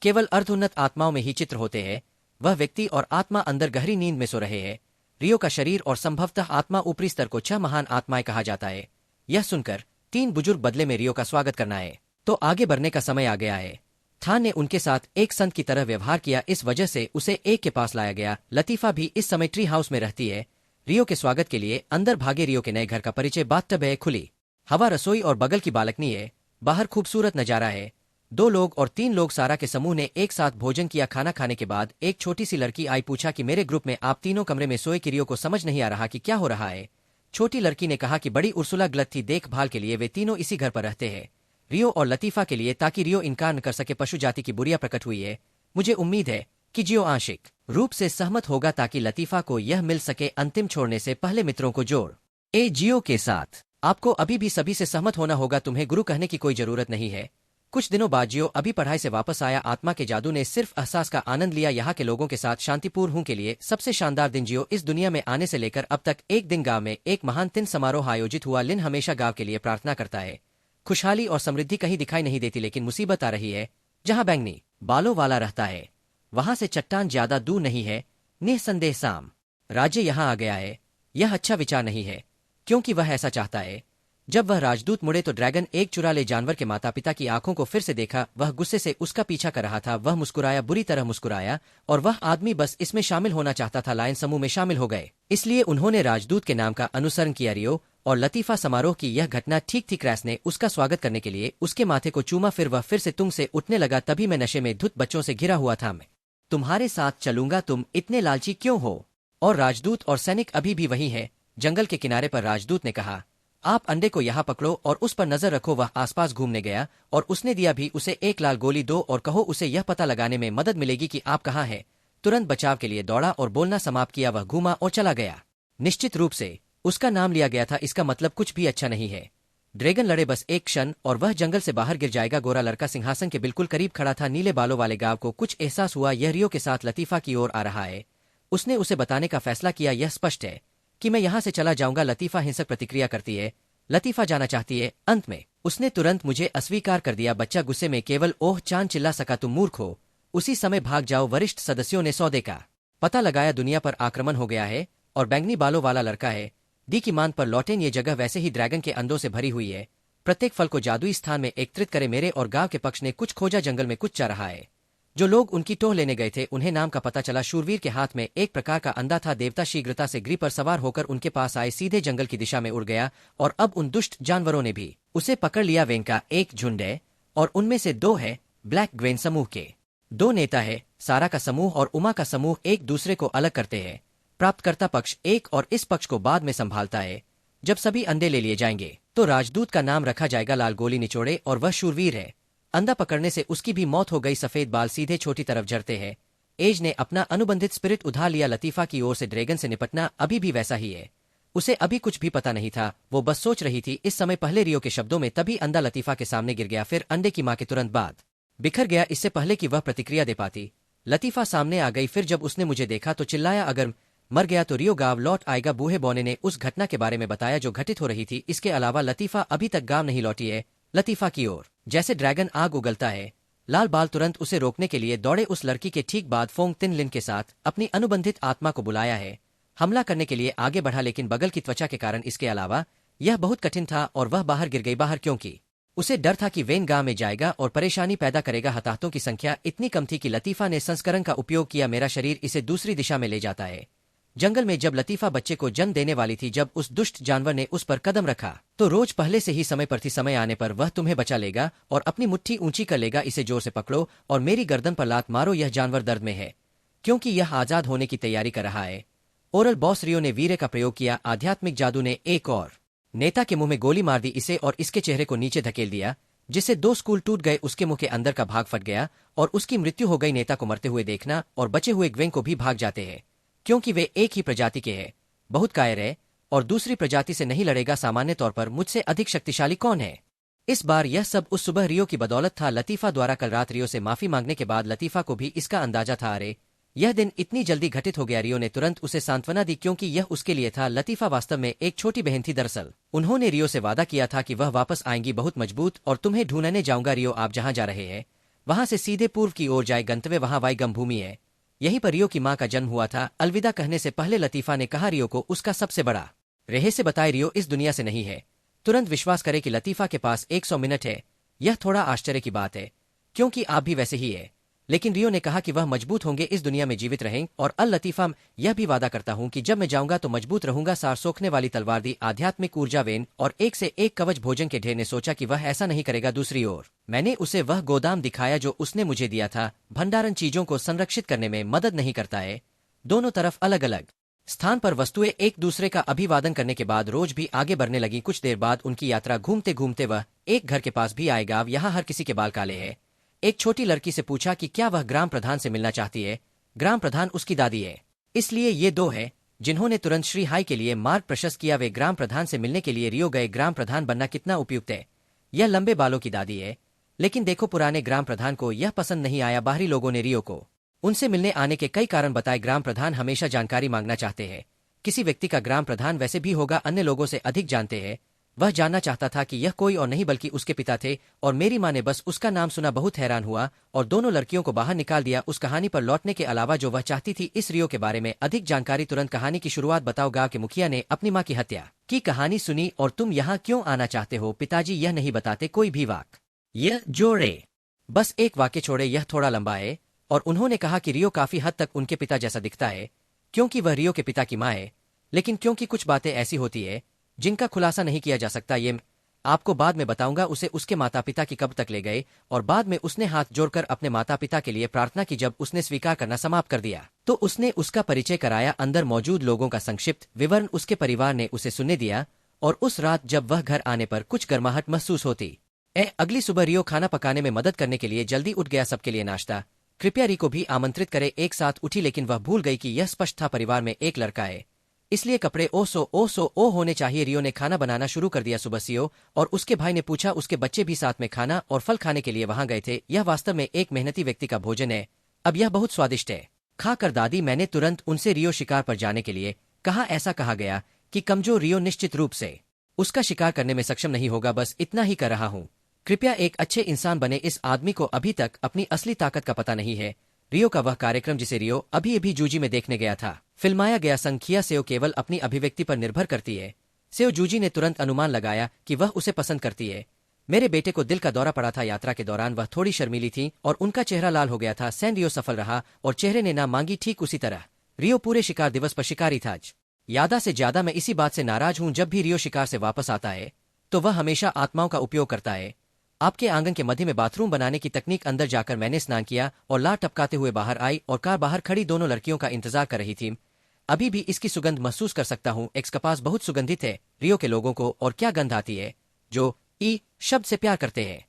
Speaker 1: केवल अर्धोन्नत आत्माओं में ही चित्र होते हैं। वह व्यक्ति और आत्मा अंदर गहरी नींद में सो रहे हैं। रियो का शरीर और संभवतः आत्मा ऊपरी स्तर को 6 महान आत्माएं कहा जाता है। यह सुनकर 3 बुजुर्ग बदले में रियो का स्वागत करना है तो आगे बढ़ने का समय आ गया है। थान ने उनके साथ एक संत की तरह व्यवहार किया। इस वजह से उसे एक के पास लाया गया। लतीफा भी इस समय ट्री हाउस में रहती है। रियो के स्वागत के लिए अंदर भागे। रियो के नए घर का परिचय बाथटब है, खुली हवा, रसोई और बगल की बालकनी है। बाहर खूबसूरत नजारा है। 2 लोग और 3 लोग सारा के समूह ने एक साथ भोजन किया। खाना खाने के बाद एक छोटी सी लड़की आई। पूछा कि मेरे ग्रुप में आप तीनों कमरे में सोए कि रियो को समझ नहीं आ रहा कि क्या हो रहा है। छोटी लड़की ने कहा कि बड़ी उर्सुला गलत थी। देखभाल के लिए वे तीनों इसी घर पर रहते हैं। रियो और लतीफा के लिए ताकि रियो इनकार न कर सके। पशु जाति की बुरिया प्रकट हुई है। मुझे उम्मीद है कि जियो आंशिक रूप से सहमत होगा ताकि लतीफा को यह मिल सके। अंतिम छोड़ने से पहले मित्रों को जोड़ जियो के साथ आपको अभी भी सभी से सहमत होना होगा। तुम्हें गुरु कहने की कोई जरूरत नहीं है। कुछ दिनों बाद जियो अभी पढ़ाई से वापस आया। आत्मा के जादू ने सिर्फ एहसास का आनंद लिया। यहाँ के लोगों के साथ शांतिपूर्ण हूं के लिए सबसे शानदार दिन। जियो इस दुनिया में आने से लेकर अब तक एक दिन गांव में एक महान तिन समारोह आयोजित हुआ। लिन हमेशा गांव के लिए प्रार्थना करता है। खुशहाली और समृद्धि कहीं दिखाई नहीं देती लेकिन मुसीबत आ रही है। जहां बैंगनी बालों वाला रहता है वहां से चट्टान ज्यादा दूर नहीं है। निसंदेह साम राज्य यहां आ गया है। यह अच्छा विचार नहीं है क्योंकि वह ऐसा चाहता है। जब वह राजदूत मुड़े तो ड्रैगन एक चुराले जानवर के माता पिता की आंखों को फिर से देखा। वह गुस्से से उसका पीछा कर रहा था। वह मुस्कुराया, बुरी तरह मुस्कुराया और वह आदमी बस इसमें शामिल होना चाहता था। लायन समूह में शामिल हो गए इसलिए उन्होंने राजदूत के नाम का अनुसरण किया। रियो और लतीफा समारोह की यह घटना ठीक थी। क्रैस ने उसका स्वागत करने के लिए उसके माथे को चूमा। फिर वह फिर से तुंग से उठने लगा। तभी मैं नशे में धुत बच्चों से घिरा हुआ था। मैं तुम्हारे साथ चलूंगा, तुम इतने लालची क्यों हो? और राजदूत और सैनिक अभी भी वही है। जंगल के किनारे पर राजदूत ने कहा, आप अंडे को यहाँ पकड़ो और उस पर नजर रखो। वह आसपास घूमने गया और उसने दिया भी। उसे एक लाल गोली दो और कहो उसे यह पता लगाने में मदद मिलेगी कि आप कहाँ हैं। तुरंत बचाव के लिए दौड़ा और बोलना समाप्त किया। वह घूमा और चला गया। निश्चित रूप से उसका नाम लिया गया था। इसका मतलब कुछ भी अच्छा नहीं है। ड्रैगन लड़े बस एक क्षण और वह जंगल से बाहर गिर जाएगा। गोरा लड़का सिंहासन के बिल्कुल करीब खड़ा था। नीले बालों वाले गांव को कुछ एहसास हुआ। यह रियो के साथ लतीफा की ओर आ रहा है। उसने उसे बताने का फैसला किया। यह स्पष्ट है कि मैं यहाँ से चला जाऊंगा। लतीफा हिंसक प्रतिक्रिया करती है। लतीफा जाना चाहती है। अंत में उसने तुरंत मुझे अस्वीकार कर दिया। बच्चा गुस्से में केवल ओह चांद चिल्ला सका, तुम मूर्ख हो, उसी समय भाग जाओ। वरिष्ठ सदस्यों ने सौदे का पता लगाया। दुनिया पर आक्रमण हो गया है और बैंगनी बालों वाला लड़का है। दी की मान पर लौटेन। ये जगह वैसे ही ड्रैगन के अंडों से भरी हुई है। प्रत्येक फल को जादुई स्थान में एकत्रित करे। मेरे और गांव के पक्ष ने कुछ खोजा। जंगल में कुछ चा रहा है। जो लोग उनकी टोह लेने गए थे उन्हें नाम का पता चला। शूरवीर के हाथ में एक प्रकार का अंधा था। देवता शीघ्रता से गिरी पर सवार होकर उनके पास आए, सीधे जंगल की दिशा में उड़ गया और अब उन दुष्ट जानवरों ने भी उसे पकड़ लिया। वेन का एक झुंड है और उनमें से 2 है ब्लैक ग्वेन समूह के 2 नेता है। सारा का समूह और उमा का समूह एक दूसरे को अलग करते हैं। प्राप्तकर्ता पक्ष एक और इस पक्ष को बाद में संभालता है। जब सभी अंडे ले लिए जाएंगे तो राजदूत का नाम रखा जाएगा लाल गोली निचोड़े और वह शूरवीर है। अंडा पकड़ने से उसकी भी मौत हो गई। सफेद बाल सीधे छोटी तरफ झड़ते हैं। एज ने अपना अनुबंधित स्पिरिट उधार लिया। लतीफा की ओर से ड्रैगन से निपटना अभी भी वैसा ही है। उसे अभी कुछ भी पता नहीं था, वो बस सोच रही थी। इस समय पहले रियो के शब्दों में तभी अंडा लतीफा के सामने गिर गया, फिर अंडे की मां के तुरंत बाद बिखर गया, इससे पहले कि वह प्रतिक्रिया दे पाती। लतीफा सामने आ गई। फिर जब उसने मुझे देखा तो चिल्लाया, अगर मर गया तो रियो गांव लौट आएगा। बूढ़े बौने ने उस घटना के बारे में बताया जो घटित हो रही थी। इसके अलावा लतीफा अभी तक गांव नहीं लौटी है। लतीफा की ओर जैसे ड्रैगन आग उगलता है। लाल बाल तुरंत उसे रोकने के लिए दौड़े। उस लड़की के ठीक बाद फोंग तिन लिन के साथ अपनी अनुबंधित आत्मा को बुलाया है। हमला करने के लिए आगे बढ़ा, लेकिन बगल की त्वचा के कारण इसके अलावा यह बहुत कठिन था और वह बाहर गिर गई। बाहर क्योंकि उसे डर था कि वेन गांव में जाएगा और परेशानी पैदा करेगा। हताहतों की संख्या इतनी कम थी कि लतीफा ने संस्करण का उपयोग किया। मेरा शरीर इसे दूसरी दिशा में ले जाता है। जंगल में जब लतीफा बच्चे को जन्म देने वाली थी, जब उस दुष्ट जानवर ने उस पर कदम रखा तो रोज पहले से ही समय पर थी। समय आने पर वह तुम्हें बचा लेगा और अपनी मुट्ठी ऊंची कर लेगा। इसे जोर से पकड़ो और मेरी गर्दन पर लात मारो। यह जानवर दर्द में है क्योंकि यह आजाद होने की तैयारी कर रहा है। ओरल बॉस रियो ने वीर्य का प्रयोग किया। आध्यात्मिक जादू ने एक और नेता के मुंह में गोली मार दी, इसे और इसके चेहरे को नीचे धकेल दिया, जिससे 2 स्कूल टूट गए। उसके मुंह के अंदर का भाग फट गया और उसकी मृत्यु हो गई। नेता को मरते हुए देखना और बचे हुए ग्वेंग को भी भाग जाते हैं क्योंकि वे एक ही प्रजाति के हैं। बहुत कायर है और दूसरी प्रजाति से नहीं लड़ेगा। सामान्य तौर पर मुझसे अधिक शक्तिशाली कौन है? इस बार यह सब उस सुबह रियो की बदौलत था। लतीफा द्वारा कल रात रियो से माफी मांगने के बाद लतीफा को भी इसका अंदाजा था। अरे यह दिन इतनी जल्दी घटित हो गया। रियो ने तुरंत उसे सांत्वना दी क्योंकि यह उसके लिए था। लतीफा वास्तव में एक छोटी बहन थी। दरअसल उन्होंने रियो से वादा किया था कि वह वापस आएंगी बहुत मजबूत और तुम्हें ढूंढने जाऊंगा। रियो, आप जहां जा रहे हैं वहां से सीधे पूर्व की ओर जाए। गंतव्य वहां वाईगम भूमि है। यहीं पर रियो की मां का जन्म हुआ था। अलविदा कहने से पहले लतीफा ने कहा रियो को उसका सबसे बड़ा रहस्य बताए। रियो इस दुनिया से नहीं है। तुरंत विश्वास करे कि लतीफा के पास 100 मिनट है। यह थोड़ा आश्चर्य की बात है क्योंकि आप भी वैसे ही है, लेकिन रियो ने कहा कि वह मजबूत होंगे, इस दुनिया में जीवित रहेंगे। और अल लतीफा, यह भी वादा करता हूं कि जब मैं जाऊंगा तो मजबूत रहूंगा। सार सोखने वाली तलवार दी, आध्यात्मिक ऊर्जा वेन और एक से एक कवच भोजन के ढेर ने सोचा कि वह ऐसा नहीं करेगा। दूसरी ओर मैंने उसे वह गोदाम दिखाया जो उसने मुझे दिया था। भंडारण चीजों को संरक्षित करने में मदद नहीं करता है। दोनों तरफ अलग अलग स्थान पर वस्तुएं एक दूसरे का अभिवादन करने के बाद रोज भी आगे बढ़ने लगी। कुछ देर बाद उनकी यात्रा घूमते घूमते वह एक घर के पास भी आएगा। यहाँ हर किसी के बाल काले हैं। एक छोटी लड़की से पूछा कि क्या वह ग्राम प्रधान से मिलना चाहती है। ग्राम प्रधान उसकी दादी है, इसलिए ये 2 है जिन्होंने तुरंत श्री हाई के लिए मार्ग प्रशस्त किया। वे ग्राम प्रधान से मिलने के लिए रियो गए। ग्राम प्रधान बनना कितना उपयुक्त है। यह लंबे बालों की दादी है, लेकिन देखो पुराने ग्राम प्रधान को यह पसंद नहीं आया। बाहरी लोगों ने रियो को उनसे मिलने आने के कई कारण बताए। ग्राम प्रधान हमेशा जानकारी मांगना चाहते हैं। किसी व्यक्ति का ग्राम प्रधान वैसे भी होगा, अन्य लोगों से अधिक जानते हैं। वह जानना चाहता था कि यह कोई और नहीं बल्कि उसके पिता थे और मेरी माँ ने बस उसका नाम सुना बहुत हैरान हुआ और दोनों लड़कियों को बाहर निकाल दिया। उस कहानी पर लौटने के अलावा जो वह चाहती थी, इस रियो के बारे में अधिक जानकारी। तुरंत कहानी की शुरुआत बताओ। गांव के मुखिया ने अपनी माँ की हत्या की कहानी सुनी। और तुम यहाँ क्यों आना चाहते हो? पिताजी यह नहीं बताते कोई भी वाक। यह जोड़े बस एक वाक्य छोड़े, यह थोड़ा लंबा है। और उन्होंने कहा कि रियो काफी हद तक उनके पिता जैसा दिखता है क्योंकि वह रियो के पिता की माँ है, लेकिन क्योंकि कुछ बातें ऐसी होती है जिनका खुलासा नहीं किया जा सकता। ये आपको बाद में बताऊंगा। उसे उसके माता पिता की कब्र तक ले गए और बाद में उसने हाथ जोड़कर अपने माता पिता के लिए प्रार्थना की। जब उसने स्वीकार करना समाप्त कर दिया तो उसने उसका परिचय कराया। अंदर मौजूद लोगों का संक्षिप्त विवरण उसके परिवार ने उसे सुनने दिया। और उस रात जब वह घर आने पर कुछ गर्माहट महसूस होती अगली सुबह रियो खाना पकाने में मदद करने के लिए जल्दी उठ गया। सबके लिए नाश्ता, कृपया री को भी आमंत्रित करे। एक साथ उठी, लेकिन वह भूल गई कि यह स्पष्ट था परिवार में एक लड़का है, इसलिए कपड़े ओ होने चाहिए। रियो ने खाना बनाना शुरू कर दिया। सुबह सियो और उसके भाई ने पूछा, उसके बच्चे भी साथ में खाना और फल खाने के लिए वहां गए थे। यह वास्तव में एक मेहनती व्यक्ति का भोजन है। अब यह बहुत स्वादिष्ट है, खा कर दादी। मैंने तुरंत उनसे रियो शिकार पर जाने के लिए कहा। ऐसा कहा गया कि कमजोर रियो निश्चित रूप से उसका शिकार करने में सक्षम नहीं होगा। बस इतना ही कर रहा हूँ, कृपया एक अच्छे इंसान बने। इस आदमी को अभी तक अपनी असली ताकत का पता नहीं है। रियो का वह कार्यक्रम जिसे रियो अभी अभी जूजी में देखने गया था, फिल्माया गया संख्या सेओ केवल अपनी अभिव्यक्ति पर निर्भर करती है। सेओ जूजी ने तुरंत अनुमान लगाया कि वह उसे पसंद करती है। मेरे बेटे को दिल का दौरा पड़ा था। यात्रा के दौरान वह थोड़ी शर्मीली थी और उनका चेहरा लाल हो गया था। सैन रियो सफल रहा और चेहरे ने ना मांगी। ठीक उसी तरह रियो पूरे शिकार दिवस पर शिकारी था। यादा से ज्यादा मैं इसी बात से नाराज हूं, जब भी रियो शिकार से वापस आता है तो वह हमेशा आत्माओं का उपयोग करता है। आपके आंगन के मध्य में बाथरूम बनाने की तकनीक। अंदर जाकर मैंने स्नान किया और ला टपकाते हुए बाहर आई और कार बाहर खड़ी दोनों लड़कियों का इंतजार कर रही थी। अभी भी इसकी सुगंध महसूस कर सकता हूँ। एक्स कपास बहुत सुगंधित है। रियो के लोगों को और क्या गंध आती है, जो ई शब्द से प्यार करते हैं।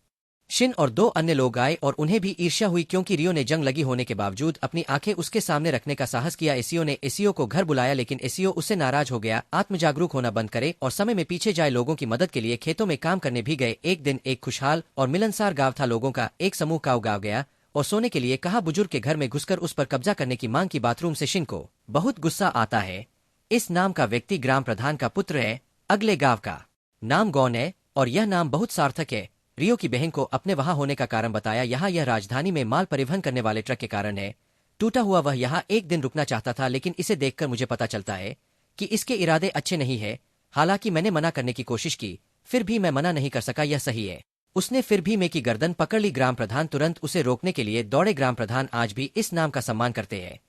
Speaker 1: शिन और दो अन्य लोग आए और उन्हें भी ईर्ष्या हुई क्योंकि रियो ने जंग लगी होने के बावजूद अपनी आंखें उसके सामने रखने का साहस किया। एसीओ ने एसीओ को घर बुलाया, लेकिन एसीओ उससे नाराज हो गया। आत्मजागरूक होना बंद करे और समय में पीछे जाए लोगों की मदद के लिए खेतों में काम करने भी गए। एक दिन एक खुशहाल और मिलनसार गांव था। लोगों का एक समूह काऊ गाँव गया और सोने के लिए कहा। बुजुर्ग के घर में घुसकर उस पर कब्जा करने की मांग की। बाथरूम से शिन को बहुत गुस्सा आता है। इस नाम का व्यक्ति ग्राम प्रधान का पुत्र है। अगले गांव का नाम गौन है और यह नाम बहुत सार्थक है। रियो की बहन को अपने वहां होने का कारण बताया। यहाँ यह राजधानी में माल परिवहन करने वाले ट्रक के कारण है। टूटा हुआ वह यहाँ एक दिन रुकना चाहता था, लेकिन इसे देखकर मुझे पता चलता है कि इसके इरादे अच्छे नहीं है। हालांकि मैंने मना करने की कोशिश की, फिर भी मैं मना नहीं कर सका। यह सही है। उसने फिर भी मैं की गर्दन पकड़ ली। ग्राम प्रधान तुरंत उसे रोकने के लिए दौड़े। ग्राम प्रधान आज भी इस नाम का सम्मान करते हैं।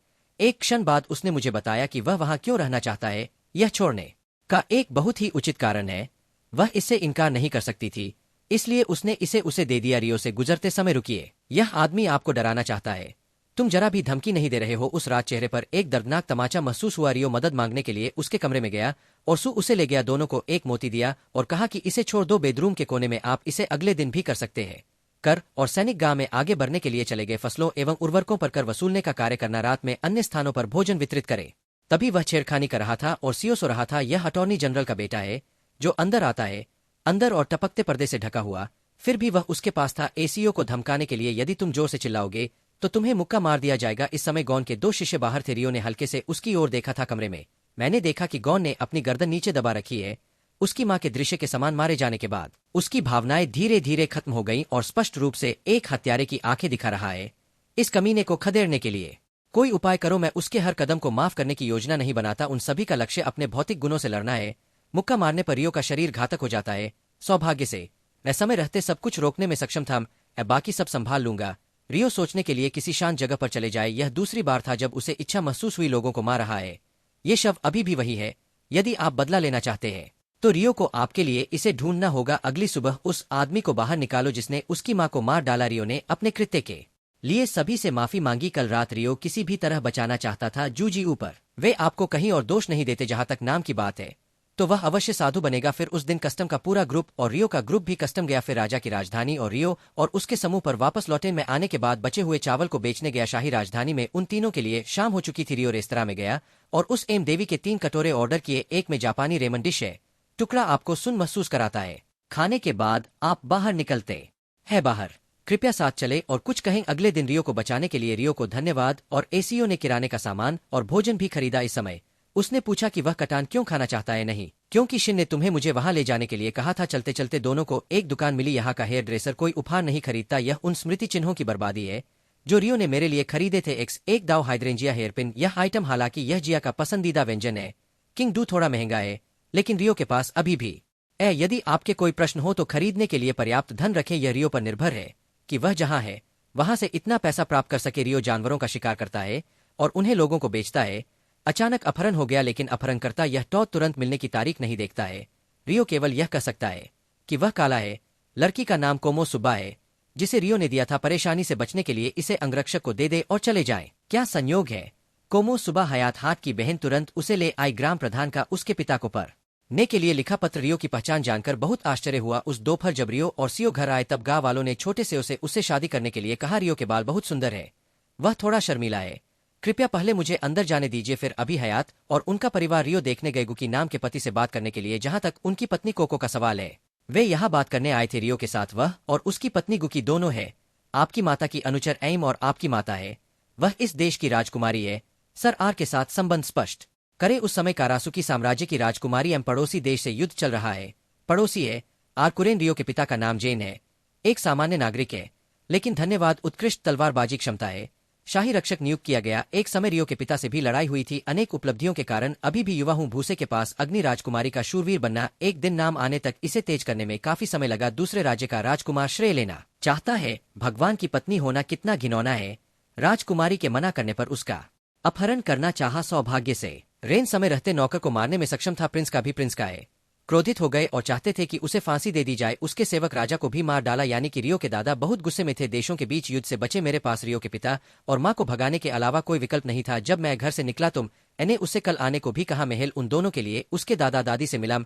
Speaker 1: एक क्षण बाद उसने मुझे बताया कि वह वहां क्यों रहना चाहता है। यह छोड़ने का एक बहुत ही उचित कारण है। वह इससे इनकार नहीं कर सकती थी, इसलिए उसने इसे उसे दे दिया। रियो से गुजरते समय रुकिए, यह आदमी आपको डराना चाहता है। तुम जरा भी धमकी नहीं दे रहे हो। उस रात चेहरे पर एक दर्दनाक तमाचा महसूस हुआ। रियो मदद मांगने के लिए उसके कमरे में गया और सू उसे ले गया। दोनों को एक मोती दिया और कहा कि इसे छोड़ दो बेडरूम के कोने में, आप इसे अगले दिन भी कर सकते हैं। कर और सैनिक गांव में आगे बढ़ने के लिए चले गए। फसलों एवं उर्वरकों पर कर वसूलने का कार्य करना, रात में अन्य स्थानों पर भोजन वितरित करे। तभी वह छेड़खानी कर रहा था और सीओ सो रहा था। यह अटॉर्नी जनरल का बेटा है जो अंदर आता है, अंदर और टपकते पर्दे से ढका हुआ। फिर भी वह उसके पास था एसीओ को धमकाने के लिए। यदि तुम जोर से चिल्लाओगे तो तुम्हें मुक्का मार दिया जाएगा। इस समय गौन के 2 शिष्य बाहर थे। रियो ने हल्के से उसकी ओर देखा था। कमरे में मैंने देखा कि गौन ने अपनी गर्दन नीचे दबा रखी है। उसकी मां के दृश्य के समान मारे जाने के बाद उसकी भावनाएं धीरे धीरे खत्म हो गईं और स्पष्ट रूप से एक हत्यारे की आंखें दिखा रहा है। इस कमीने को खदेड़ने के लिए कोई उपाय करो। मैं उसके हर कदम को माफ करने की योजना नहीं बनाता। उन सभी का लक्ष्य अपने भौतिक गुणों से लड़ना है। मुक्का मारने पर रियो का शरीर घातक हो जाता है। सौभाग्य से मैं समय रहते सब कुछ रोकने में सक्षम था। मैं बाकी सब संभाल लूंगा। रियो सोचने के लिए किसी शांत जगह पर चले जाए। यह दूसरी बार था जब उसे इच्छा महसूस हुई लोगों को मार रहा है। ये शव अभी भी वही है। यदि आप बदला लेना चाहते हैं तो रियो को आपके लिए इसे ढूंढना होगा। अगली सुबह उस आदमी को बाहर निकालो जिसने उसकी मां को मार डाला। रियो ने अपने कृत्य के लिए सभी से माफी मांगी। कल रात रियो किसी भी तरह बचाना चाहता था। जूजी ऊपर वे आपको कहीं और दोष नहीं देते। जहां तक नाम की बात है तो वह अवश्य साधु बनेगा। फिर उस दिन कस्टम का पूरा ग्रुप और रियो का ग्रुप भी कस्टम गया। फिर राजा की राजधानी और रियो और उसके समूह पर वापस लौटे। में आने के बाद बचे हुए चावल को बेचने गया। शाही राजधानी में उन तीनों के लिए शाम हो चुकी थी। रियो रेस्तरां में गया और उस एम देवी के 3 कटोरे ऑर्डर किए। एक में जापानी रेमन डिश है। टुकड़ा आपको सुन महसूस कराता है। खाने के बाद आप बाहर निकलते हैं। बाहर कृपया साथ चले और कुछ कहें। अगले दिन रियो को बचाने के लिए रियो को धन्यवाद और एसीओ ने किराने का सामान और भोजन भी खरीदा। इस समय उसने पूछा कि वह कटान क्यों खाना चाहता है। नहीं, क्योंकि शिन ने तुम्हें मुझे वहां ले जाने के लिए कहा था। चलते चलते दोनों को एक दुकान मिली। यहाँ का हेयर ड्रेसर कोई उपहार नहीं खरीदता। यह उन स्मृति चिन्हों की बर्बादी है जो रियो ने मेरे लिए खरीदे थे। एक दाव हाइड्रेंजिया हेयरपिन। यह आइटम हालांकि यह जिया का पसंदीदा व्यंजन है। किंग डू थोड़ा महंगा है, लेकिन रियो के पास अभी भी यदि आपके कोई प्रश्न हो तो खरीदने के लिए पर्याप्त धन रखें। यह रियो पर निर्भर है कि वह जहां है वहां से इतना पैसा प्राप्त कर सके। रियो जानवरों का शिकार करता है और उन्हें लोगों को बेचता है। अचानक अपहरण हो गया, लेकिन अपहरणकर्ता यह टॉट तुरंत मिलने की तारीख नहीं देखता है। रियो केवल यह कह सकता है कि वह काला है। लड़की का नाम कोमो सुब्बा है, जिसे रियो ने दिया था। परेशानी से बचने के लिए इसे अंगरक्षक को दे दे और चले जाए। क्या संयोग है। कोमो सुबह हयात हाट की बहन तुरंत उसे ले आई। ग्राम प्रधान का उसके पिता को पर ने के लिए लिखा पत्र। रियो की पहचान जानकर बहुत आश्चर्य हुआ। उस दोपहर जब रियो और सीओ घर आए तब गांव वालों ने छोटे से उससे शादी करने के लिए कहा। रियो के बाल बहुत सुंदर है, वह थोड़ा शर्मीला है। कृपया पहले मुझे अंदर जाने दीजिए। फिर अभी हयात और उनका परिवार रियो देखने गए गुकी नाम के पति से बात करने के लिए। जहां तक उनकी पत्नी कोको का सवाल है, वे यहाँ बात करने आए थे। रियो के साथ वह और उसकी पत्नी गुकी दोनों है। आपकी माता की अनुचर एम और आपकी माता है, वह इस देश की राजकुमारी है। सर आर के साथ संबंध स्पष्ट करे। उस समय कारासुकी साम्राज्य की राजकुमारी एम पड़ोसी देश से युद्ध चल रहा है। पड़ोसी है आरकुरेन। रियो के पिता का नाम जेन है, एक सामान्य नागरिक है, लेकिन धन्यवाद उत्कृष्ट तलवारबाजी क्षमता है। शाही रक्षक नियुक्त किया गया। एक समय रियो के पिता से भी लड़ाई हुई थी। अनेक उपलब्धियों के कारण अभी भी युवा हूँ। भूसे के पास अग्नि राजकुमारी का शूरवीर बनना। एक दिन नाम आने तक इसे तेज करने में काफी समय लगा। दूसरे राज्य का राजकुमार श्रेय लेना चाहता है। भगवान की पत्नी होना कितना घिनौना है। राजकुमारी के मना करने पर उसका अपहरण करना चाहा। सौभाग्य से रेन समय रहते नौकर को मारने में सक्षम था। प्रिंस का भी प्रिंस का है। क्रोधित हो गए और चाहते थे कि उसे फांसी दे दी जाए। उसके सेवक राजा को भी मार डाला। यानी कि रियो के दादा बहुत गुस्से में थे। देशों के बीच युद्ध से बचे मेरे पास रियो के पिता और मां को भगाने के अलावा कोई विकल्प नहीं था। जब मैं घर से निकला तो एने उससे कल आने को भी कहा। महल उन दोनों के लिए उसके दादा दादी से मिला।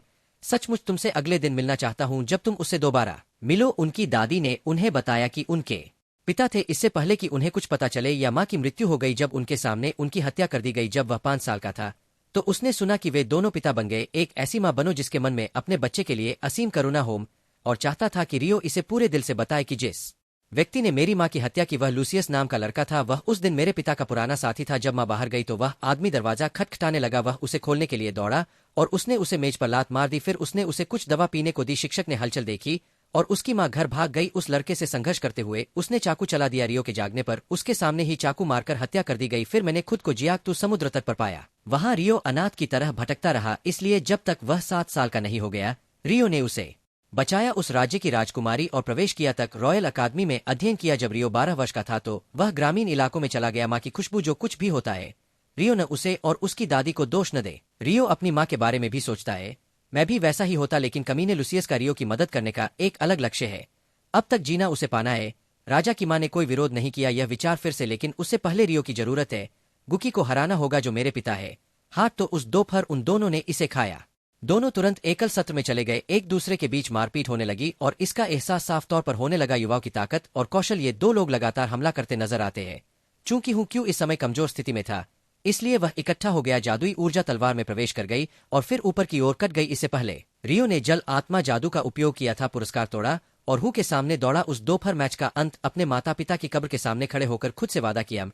Speaker 1: सचमुच तुमसे अगले दिन मिलना चाहता हूँ जब तुम उससे दोबारा मिलो। उनकी दादी ने उन्हें बताया कि उनके पिता थे इससे पहले कि उन्हें कुछ पता चले या माँ की मृत्यु हो गई जब उनके सामने उनकी हत्या कर दी गई जब वह 5 साल का था। तो उसने सुना कि वे दोनों पिता बन गए। एक ऐसी माँ बनो जिसके मन में अपने बच्चे के लिए असीम करुणा हो, और चाहता था कि रियो इसे पूरे दिल से बताए कि जिस व्यक्ति ने मेरी माँ की हत्या की वह लूसियस नाम का लड़का था। वह उस दिन मेरे पिता का पुराना साथी था। जब माँ बाहर गई तो वह आदमी दरवाजा खटखटाने लगा। वह उसे खोलने के लिए दौड़ा और उसने उसे मेज पर लात मार दी। फिर उसने उसे कुछ दवा पीने को दी। शिक्षक ने हलचल देखी और उसकी माँ घर भाग गई। उस लड़के से संघर्ष करते हुए उसने चाकू चला दिया। रियो के जागने पर उसके सामने ही चाकू मारकर हत्या कर दी गई। फिर मैंने खुद को जियाक्तु समुद्र तट पर पाया। वहां रियो अनाथ की तरह भटकता रहा, इसलिए जब तक वह 7 साल का नहीं हो गया। रियो ने उसे बचाया, उस राज्य की राजकुमारी और प्रवेश किया तक रॉयल अकादमी में अध्ययन किया। जब रियो 12 वर्ष का था तो वह ग्रामीण इलाकों में चला गया। माँ की खुशबू जो कुछ भी होता है, रियो न उसे और उसकी दादी को दोष न दे। रियो अपनी माँ के बारे में भी सोचता है, मैं भी वैसा ही होता, लेकिन कमीने लुसियस का रियो की मदद करने का एक अलग लक्ष्य है। अब तक जीना उसे पाना है। राजा की माँ ने कोई विरोध नहीं किया यह विचार फिर से, लेकिन उससे पहले रियो की जरूरत है। गुकी को हराना होगा जो मेरे पिता है। हाथ तो उस दोपहर उन दोनों ने इसे खाया। दोनों तुरंत एकल सत्र में चले गए। एक दूसरे के बीच मारपीट होने लगी और इसका एहसास साफ तौर पर होने लगा युवाओं की ताकत और कौशल। ये 2 लोग लगातार हमला करते नजर आते हैं। चूंकि हूँ क्यों इस समय कमजोर स्थिति में था, इसलिए वह इकट्ठा हो गया। जादुई ऊर्जा तलवार में प्रवेश कर गई और फिर ऊपर की ओर कट गई। इससे पहले रियो ने जल आत्मा जादू का उपयोग किया था। पुरस्कार तोड़ा और हु के सामने दौड़ा। उस दोपहर मैच का अंत अपने माता पिता की कब्र के सामने खड़े होकर खुद से वादा किया,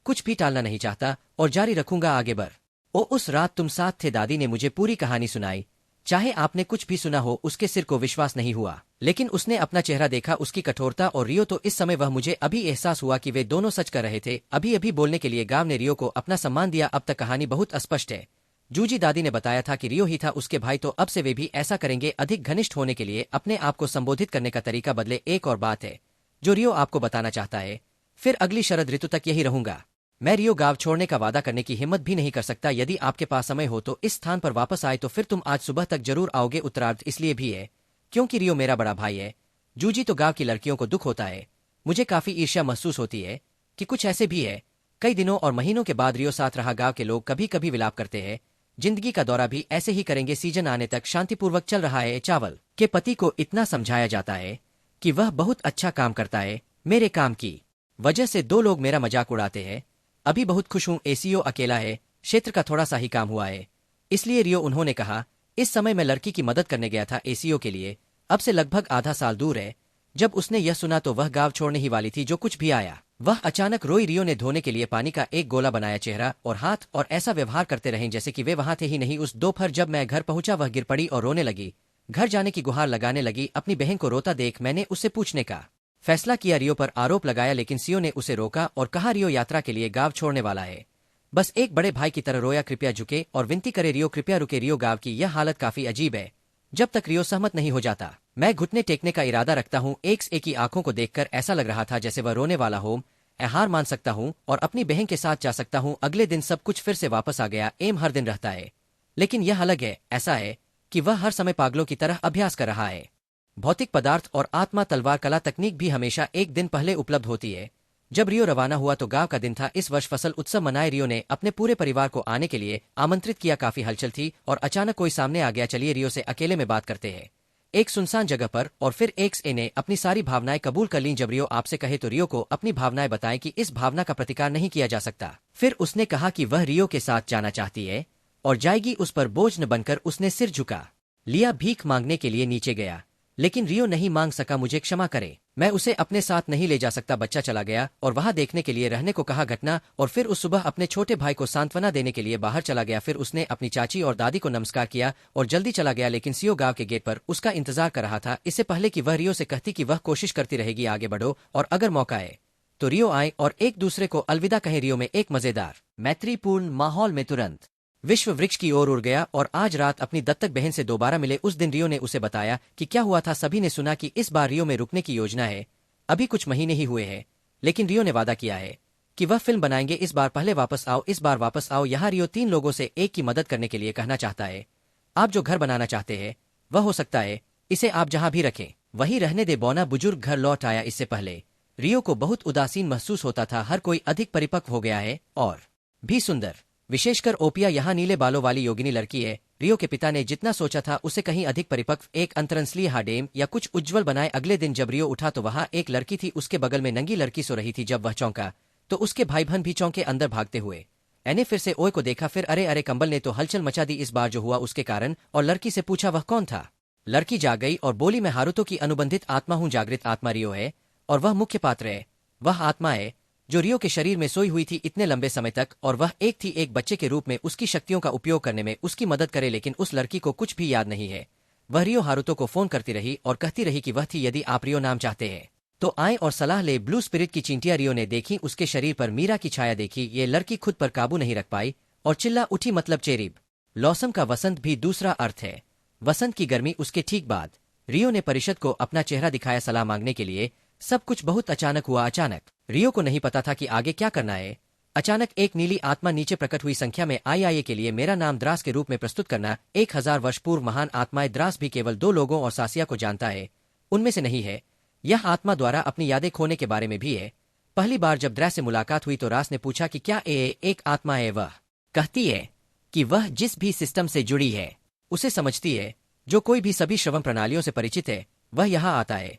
Speaker 1: कुछ भी टालना नहीं चाहता और जारी रखूंगा आगे बढ़। ओ उस रात तुम साथ थे। दादी ने मुझे पूरी कहानी सुनाई। चाहे आपने कुछ भी सुना हो, उसके सिर को विश्वास नहीं हुआ, लेकिन उसने अपना चेहरा देखा, उसकी कठोरता और रियो। तो इस समय वह मुझे अभी एहसास हुआ कि वे दोनों सच कर रहे थे। अभी अभी बोलने के लिए गांव ने रियो को अपना सम्मान दिया। अब तक कहानी बहुत अस्पष्ट है। जूजी दादी ने बताया था कि रियो ही था उसके भाई, तो अब से वे भी ऐसा करेंगे। अधिक घनिष्ठ होने के लिए अपने आप को संबोधित करने का तरीका बदले। एक और बात है जो रियो आपको बताना चाहता है, फिर अगली शरद ऋतु तक यही रहूंगा। मैं रियो गांव छोड़ने का वादा करने की हिम्मत भी नहीं कर सकता। यदि आपके पास समय हो तो इस स्थान पर वापस आए तो फिर तुम आज सुबह तक जरूर आओगे। उत्तरार्ध इसलिए भी है क्योंकि रियो मेरा बड़ा भाई है। जूजी तो गांव की लड़कियों को दुख होता है। मुझे काफी ईर्ष्या महसूस होती है कि कुछ ऐसे भी है। कई दिनों और महीनों के बाद रियो साथ रहा। गांव के लोग कभी कभी विलाप करते हैं। जिंदगी का दौरा भी ऐसे ही करेंगे। सीजन आने तक शांतिपूर्वक चल रहा है। चावल के पति को इतना समझाया जाता है कि वह बहुत अच्छा काम करता है। मेरे काम की वजह से 2 लोग मेरा मजाक उड़ाते हैं। अभी बहुत खुश हूं। एसीओ अकेला है, क्षेत्र का थोड़ा सा ही काम हुआ है, इसलिए रियो उन्होंने कहा। इस समय मैं लड़की की मदद करने गया था एसीओ के लिए। अब से लगभग आधा साल दूर है। जब उसने यह सुना तो वह गांव छोड़ने ही वाली थी। जो कुछ भी आया वह अचानक रोई। रियो ने धोने के लिए पानी का एक गोला बनाया, चेहरा और हाथ, और ऐसा व्यवहार करते रहे जैसे कि वे वहां थे ही नहीं। उस दोपहर जब मैं घर पहुंचा वह गिर पड़ी और रोने लगी। घर जाने की गुहार लगाने लगी। अपनी बहन को रोता देख मैंने उससे पूछने का फैसला किया। रियो पर आरोप लगाया, लेकिन सीओ ने उसे रोका और कहा रियो यात्रा के लिए गांव छोड़ने वाला है। बस एक बड़े भाई की तरह रोया। कृपया झुके और विनती करे, रियो कृपया रुके। रियो गांव की यह हालत काफी अजीब है। जब तक रियो सहमत नहीं हो जाता मैं घुटने टेकने का इरादा रखता हूँ। एक की आंखों को देखकर ऐसा लग रहा था जैसे वह रोने वाला हो। हार मान सकता हूँ और अपनी बहन के साथ जा सकता हूँ। अगले दिन सब कुछ फिर से वापस आ गया। एम हर दिन रहता है, लेकिन यह अलग है। ऐसा है कि वह हर समय पागलों की तरह अभ्यास कर रहा है। भौतिक पदार्थ और आत्मा तलवार कला तकनीक भी हमेशा एक दिन पहले उपलब्ध होती है। जब रियो रवाना हुआ तो गांव का दिन था। इस वर्ष फसल उत्सव मनाए। रियो ने अपने पूरे परिवार को आने के लिए आमंत्रित किया। काफी हलचल थी और अचानक कोई सामने आ गया। चलिए रियो से अकेले में बात करते हैं, एक सुनसान जगह पर। और फिर एक्स ने अपनी सारी भावनाएं कबूल कर लीं। जब रियो आपसे कहे तो रियो को अपनी भावनाएं बताएं कि इस भावना का प्रतिकार नहीं किया जा सकता। फिर उसने कहा कि वह रियो के साथ जाना चाहती है और जाएगी। उस पर बोझ न बनकर उसने सिर झुका लिया। भीख मांगने के लिए नीचे गया, लेकिन रियो नहीं मांग सका। मुझे क्षमा करे, मैं उसे अपने साथ नहीं ले जा सकता। बच्चा चला गया और वहां देखने के लिए रहने को कहा। घटना और फिर उस सुबह अपने छोटे भाई को सांत्वना देने के लिए बाहर चला गया। फिर उसने अपनी चाची और दादी को नमस्कार किया और जल्दी चला गया। लेकिन सीओ गांव के गेट पर उसका इंतजार कर रहा था। इससे पहले कि वह रियो से कहती कि वह कोशिश करती रहेगी आगे बढ़ो और अगर मौका आए तो रियो आए और एक दूसरे को अलविदा कहे। रियो में एक मजेदार मैत्रीपूर्ण माहौल में तुरंत विश्व वृक्ष की ओर उड़ गया और आज रात अपनी दत्तक बहन से दोबारा मिले। उस दिन रियो ने उसे बताया कि क्या हुआ था। सभी ने सुना कि इस बार रियो में रुकने की योजना है। अभी कुछ महीने ही हुए हैं, लेकिन रियो ने वादा किया है कि वह फिल्म बनाएंगे। इस बार पहले वापस आओ, इस बार वापस आओ। यहाँ रियो 3 लोगों से एक की मदद करने के लिए कहना चाहता है। आप जो घर बनाना चाहते हैं वह हो सकता है, इसे आप जहां भी रखें वही रहने दे। बौना बुजुर्ग घर लौट आया। इससे पहले रियो को बहुत उदासीन महसूस होता था। हर कोई अधिक परिपक्व हो गया है और भी सुंदर। विशेषकर ओपिया यहाँ नीले बालों वाली योगिनी लड़की है। रियो के पिता ने जितना सोचा था उससे कहीं अधिक परिपक्व, एक अंतरंसलीय हाडेम या कुछ उज्ज्वल बनाए। अगले दिन जब रियो उठा तो वहाँ एक लड़की थी, उसके बगल में नंगी लड़की सो रही थी। जब वह चौंका तो उसके भाई बहन भी चौंके अंदर भागते हुए। एने फिर से ओए को देखा, फिर अरे अरे कंबल ने तो हलचल मचा दी इस बार जो हुआ उसके कारण, और लड़की से पूछा वह कौन था। लड़की जाग गई और बोली मैं हारुतो की अनुबंधित आत्मा हूँ। जागृत आत्मा रियो है और वह मुख्य पात्र है। वह आत्मा है जो रियो के शरीर में सोई हुई थी इतने लंबे समय तक, और वह एक बच्चे के रूप में उसकी शक्तियों का उपयोग करने में उसकी मदद करे। लेकिन उस लड़की को कुछ भी याद नहीं है। वह रियो हारुतो को फोन करती रही और कहती रही कि वह थी, यदि आप रियो नाम चाहते हैं तो आए और सलाह ले। ब्लू स्पिरिट की चींटियां रियो ने देखी, उसके शरीर पर मीरा की छाया देखी। ये लड़की खुद पर काबू नहीं रख पाई और चिल्ला उठी, मतलब चेरीब लॉसम का वसंत भी दूसरा अर्थ है, वसंत की गर्मी। उसके ठीक बाद रियो ने परिषद को अपना चेहरा दिखाया सलाह मांगने के लिए। सब कुछ बहुत अचानक हुआ। अचानक रियो को नहीं पता था कि आगे क्या करना है। अचानक एक नीली आत्मा नीचे प्रकट हुई। संख्या में आई के लिए मेरा नाम द्रास के रूप में प्रस्तुत करना। 1000 वर्ष पूर्व महान आत्माएं द्रास भी केवल 2 लोगों और सासिया को जानता है, उनमें से नहीं है। यह आत्मा द्वारा अपनी यादें खोने के बारे में भी है। पहली बार जब द्रास से मुलाकात हुई तो रास ने पूछा कि क्या एक आत्मा है। वह कहती है कि वह जिस भी सिस्टम से जुड़ी है उसे समझती है, जो कोई भी सभी श्रवण प्रणालियों से परिचित है वह यहाँ आता है।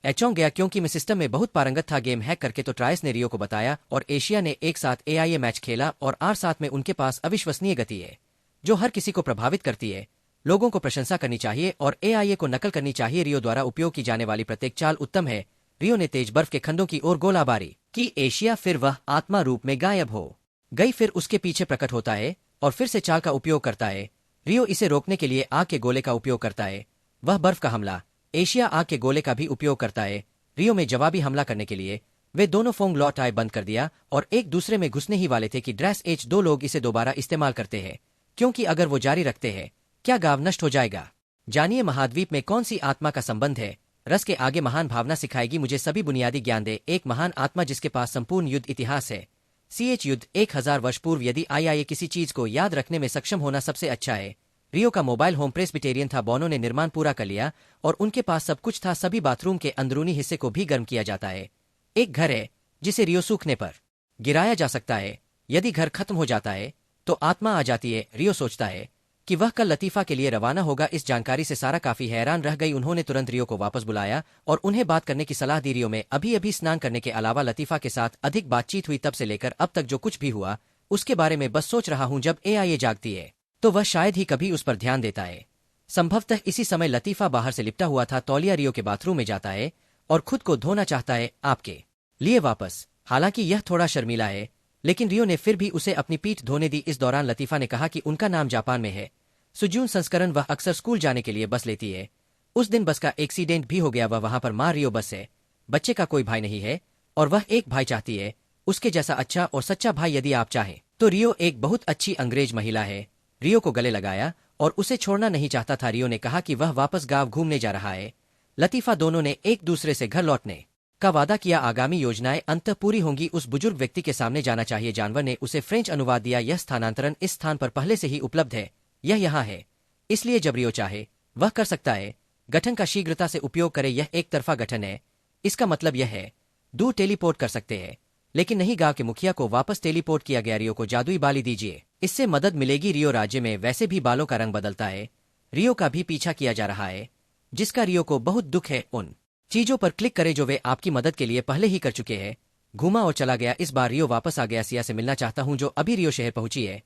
Speaker 1: एचोंग गया क्योंकि मैं सिस्टम में बहुत पारंगत था गेम हैक करके। तो ट्राइस ने रियो को बताया और एशिया ने एक साथ एआईए मैच खेला और आर साथ में उनके पास अविश्वसनीय गति है जो हर किसी को प्रभावित करती है। लोगों को प्रशंसा करनी चाहिए और एआईए को नकल करनी चाहिए। रियो द्वारा उपयोग की जाने वाली प्रत्येक चाल उत्तम है। रियो ने तेज बर्फ के खंडों की ओर गोलाबारी की। एशिया फिर वह आत्मा रूप में गायब हो गई, फिर उसके पीछे प्रकट होता है और फिर से चाल का उपयोग करता है। रियो इसे रोकने के लिए आग के गोले का उपयोग करता है। वह बर्फ का हमला। एशिया आग के गोले का भी उपयोग करता है। रियो में जवाबी हमला करने के लिए वे दोनों फोंग लॉट आए बंद कर दिया और एक दूसरे में घुसने ही वाले थे कि ड्रेस एच 2 लोग इसे दोबारा इस्तेमाल करते हैं, क्योंकि अगर वो जारी रखते हैं क्या गांव नष्ट हो जाएगा। जानिए महाद्वीप में कौन सी आत्मा का संबंध है। रस के आगे महान भावना सिखाएगी मुझे सभी बुनियादी ज्ञान दे। एक महान आत्मा जिसके पास संपूर्ण युद्ध इतिहास है। CH युद्ध 1000 वर्ष पूर्व। यदि आई किसी चीज को याद रखने में सक्षम होना सबसे अच्छा है। रियो का मोबाइल होम प्रेस्बिटेरियन था। बोनो ने निर्माण पूरा कर लिया और उनके पास सब कुछ था। सभी बाथरूम के अंदरूनी हिस्से को भी गर्म किया जाता है। एक घर है जिसे रियो सूखने पर गिराया जा सकता है। यदि घर खत्म हो जाता है तो आत्मा आ जाती है। रियो सोचता है कि वह कल लतीफा के लिए रवाना होगा। इस जानकारी से सारा काफी हैरान रह गई। उन्होंने तुरंत रियो को वापस बुलाया और उन्हें बात करने की सलाह दी। रियो में अभी स्नान करने के अलावा लतीफा के साथ अधिक बातचीत हुई। तब से लेकर अब तक जो कुछ भी हुआ उसके बारे में बस सोच रहा हूं। जब एआईए जागती है तो वह शायद ही कभी उस पर ध्यान देता है। संभवतः इसी समय लतीफा बाहर से लिपटा हुआ था। तौलिया रियो के बाथरूम में जाता है और खुद को धोना चाहता है आपके लिए वापस। हालांकि यह थोड़ा शर्मीला है, लेकिन रियो ने फिर भी उसे अपनी पीठ धोने दी। इस दौरान लतीफा ने कहा कि उनका नाम जापान में है। सुजून संस्करण। वह अक्सर स्कूल जाने के लिए बस लेती है। उस दिन बस का एक्सीडेंट भी हो गया। वह वहां पर मां रियो बस है। बच्चे का कोई भाई नहीं है और वह एक भाई चाहती है, उसके जैसा अच्छा और सच्चा भाई। यदि आप चाहें तो रियो एक बहुत अच्छी अंग्रेज महिला है। रियो को गले लगाया और उसे छोड़ना नहीं चाहता था। रियो ने कहा कि वह वापस गांव घूमने जा रहा है। लतीफा दोनों ने एक दूसरे से घर लौटने का वादा किया। आगामी योजनाएं अंततः पूरी होंगी। उस बुजुर्ग व्यक्ति के सामने जाना चाहिए। जानवर ने उसे फ्रेंच अनुवाद दिया। यह स्थानांतरण इस स्थान पर पहले से ही उपलब्ध है। यह यहाँ है, इसलिए जब रियो चाहे वह कर सकता है। गठन का शीघ्रता से उपयोग करे। यह एक तरफा गठन है। इसका मतलब यह है दूर टेलीपोर्ट कर सकते हैं, लेकिन नहीं। गांव के मुखिया को वापस टेलीपोर्ट किया गया। रियो को जादुई बाली दीजिए, इससे मदद मिलेगी। रियो राज्य में वैसे भी बालों का रंग बदलता है। रियो का भी पीछा किया जा रहा है, जिसका रियो को बहुत दुख है। उन चीजों पर क्लिक करें जो वे आपकी मदद के लिए पहले ही कर चुके हैं। घूमा और चला गया। इस बार रियो वापस आ गया। सिया से मिलना चाहता हूं जो अभी रियो शहर पहुंची है।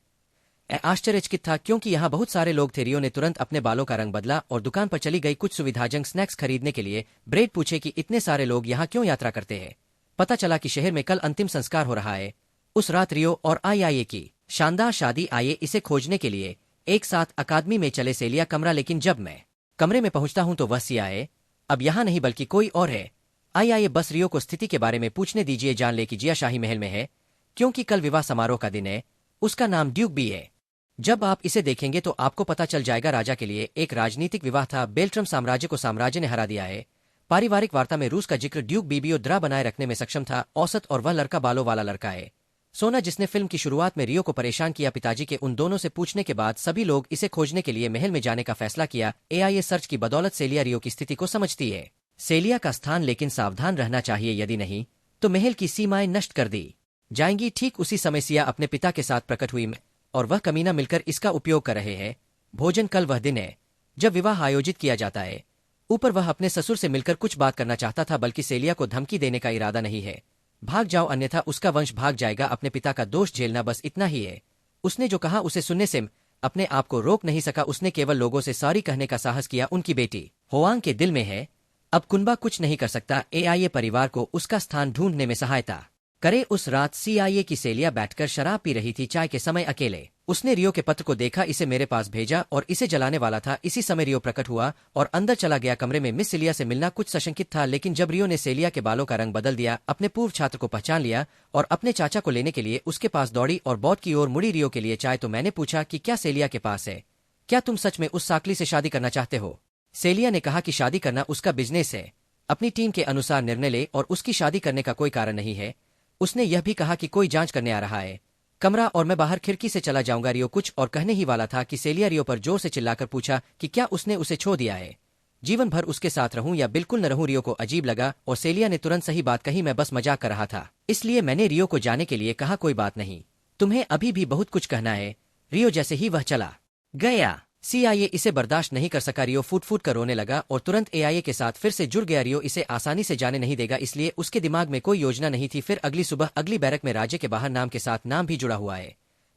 Speaker 1: आश्चर्यचकित था क्योंकि यहाँ बहुत सारे लोग थे। रियो ने तुरंत अपने बालों का रंग बदला और दुकान पर चली गई कुछ सुविधाजनक स्नैक्स खरीदने के लिए। ब्रेड पूछे कि इतने सारे लोग यहाँ क्यों यात्रा करते हैं। पता चला कि शहर में कल अंतिम संस्कार हो रहा है। उस रात रियो और आईआईए की शानदार शादी। आइए इसे खोजने के लिए एक साथ अकादमी में चले। से लिया कमरा, लेकिन जब मैं कमरे में पहुंचता हूं तो वह सिया है। अब यहाँ नहीं बल्कि कोई और है। आईआईए बस रियो को स्थिति के बारे में पूछने दीजिए। जान ले कि जिया शाही महल में है, क्योंकि कल विवाह समारोह का दिन है। उसका नाम ड्यूक बी है। जब आप इसे देखेंगे तो आपको पता चल जाएगा। राजा के लिए एक राजनीतिक विवाह था। बेल्ट्रम साम्राज्य को साम्राज्य ने हरा दिया है। पारिवारिक वार्ता में रूस का जिक्र। ड्यूक बीबीओ द्रा बनाए रखने में सक्षम था। औसत और वह लड़का बालों वाला लड़का है। सोना जिसने फिल्म की शुरुआत में रियो को परेशान किया। पिताजी के उन दोनों से पूछने के बाद सभी लोग इसे खोजने के लिए महल में जाने का फैसला किया। एआईए सर्च की बदौलत सेलिया रियो की स्थिति को समझती है। सेलिया का स्थान, लेकिन सावधान रहना चाहिए। यदि नहीं तो महल की सीमाएं नष्ट कर दी जाएंगी। ठीक उसी समय सिया अपने पिता के साथ प्रकट हुई। और वह कमीना मिलकर इसका उपयोग कर रहे हैं। भोजन कल वह दिन है जब विवाह आयोजित किया जाता है। ऊपर वह अपने ससुर से मिलकर कुछ बात करना चाहता था, बल्कि सेलिया को धमकी देने का इरादा नहीं है। भाग जाओ अन्यथा उसका वंश भाग जाएगा, अपने पिता का दोष झेलना बस इतना ही है। उसने जो कहा उसे सुनने से अपने आप को रोक नहीं सका। उसने केवल लोगों से सॉरी कहने का साहस किया। उनकी बेटी होआंग के दिल में है अब कुनबा कुछ नहीं कर सकता। एआईए परिवार को उसका स्थान ढूंढने में सहायता करे। उस रात सीआईए की सेलिया बैठकर शराब पी रही थी, चाय के समय अकेले। उसने रियो के पत्र को देखा, इसे मेरे पास भेजा और इसे जलाने वाला था। इसी समय रियो प्रकट हुआ और अंदर चला गया। कमरे में मिस सेलिया से मिलना कुछ सशंकित था, लेकिन जब रियो ने सेलिया के बालों का रंग बदल दिया, अपने पूर्व छात्र को पहचान लिया और अपने चाचा को लेने के लिए उसके पास दौड़ी और बॉट की ओर मुड़ी रियो के लिए चाय, तो मैंने पूछा कि क्या सेलिया के पास है? क्या तुम सच में उस साकली से शादी करना चाहते हो? सेलिया ने कहा कि शादी करना उसका बिजनेस है, अपनी टीम के अनुसार निर्णय ले और उसकी शादी करने का कोई कारण नहीं है। उसने यह भी कहा कि कोई जांच करने आ रहा है कमरा और मैं बाहर खिड़की से चला जाऊंगा। रियो कुछ और कहने ही वाला था कि सेलिया रियो पर जोर से चिल्लाकर पूछा कि क्या उसने उसे छोड़ दिया है? जीवन भर उसके साथ रहूं या बिल्कुल न रहूं? रियो को अजीब लगा और सेलिया ने तुरंत सही बात कही, मैं बस मजाक कर रहा था। इसलिए मैंने रियो को जाने के लिए कहा कोई बात नहीं, तुम्हें अभी भी बहुत कुछ कहना है। रियो जैसे ही वह चला गया, सीआईए इसे बर्दाश्त नहीं कर सका। रियो फूट फूट कर रोने लगा और तुरंत एआईए के साथ फिर से जुड़ गया। रियो इसे आसानी से जाने नहीं देगा, इसलिए उसके दिमाग में कोई योजना नहीं थी। फिर अगली सुबह अगली बैरक में राज्य के बाहर नाम के साथ नाम भी जुड़ा हुआ है।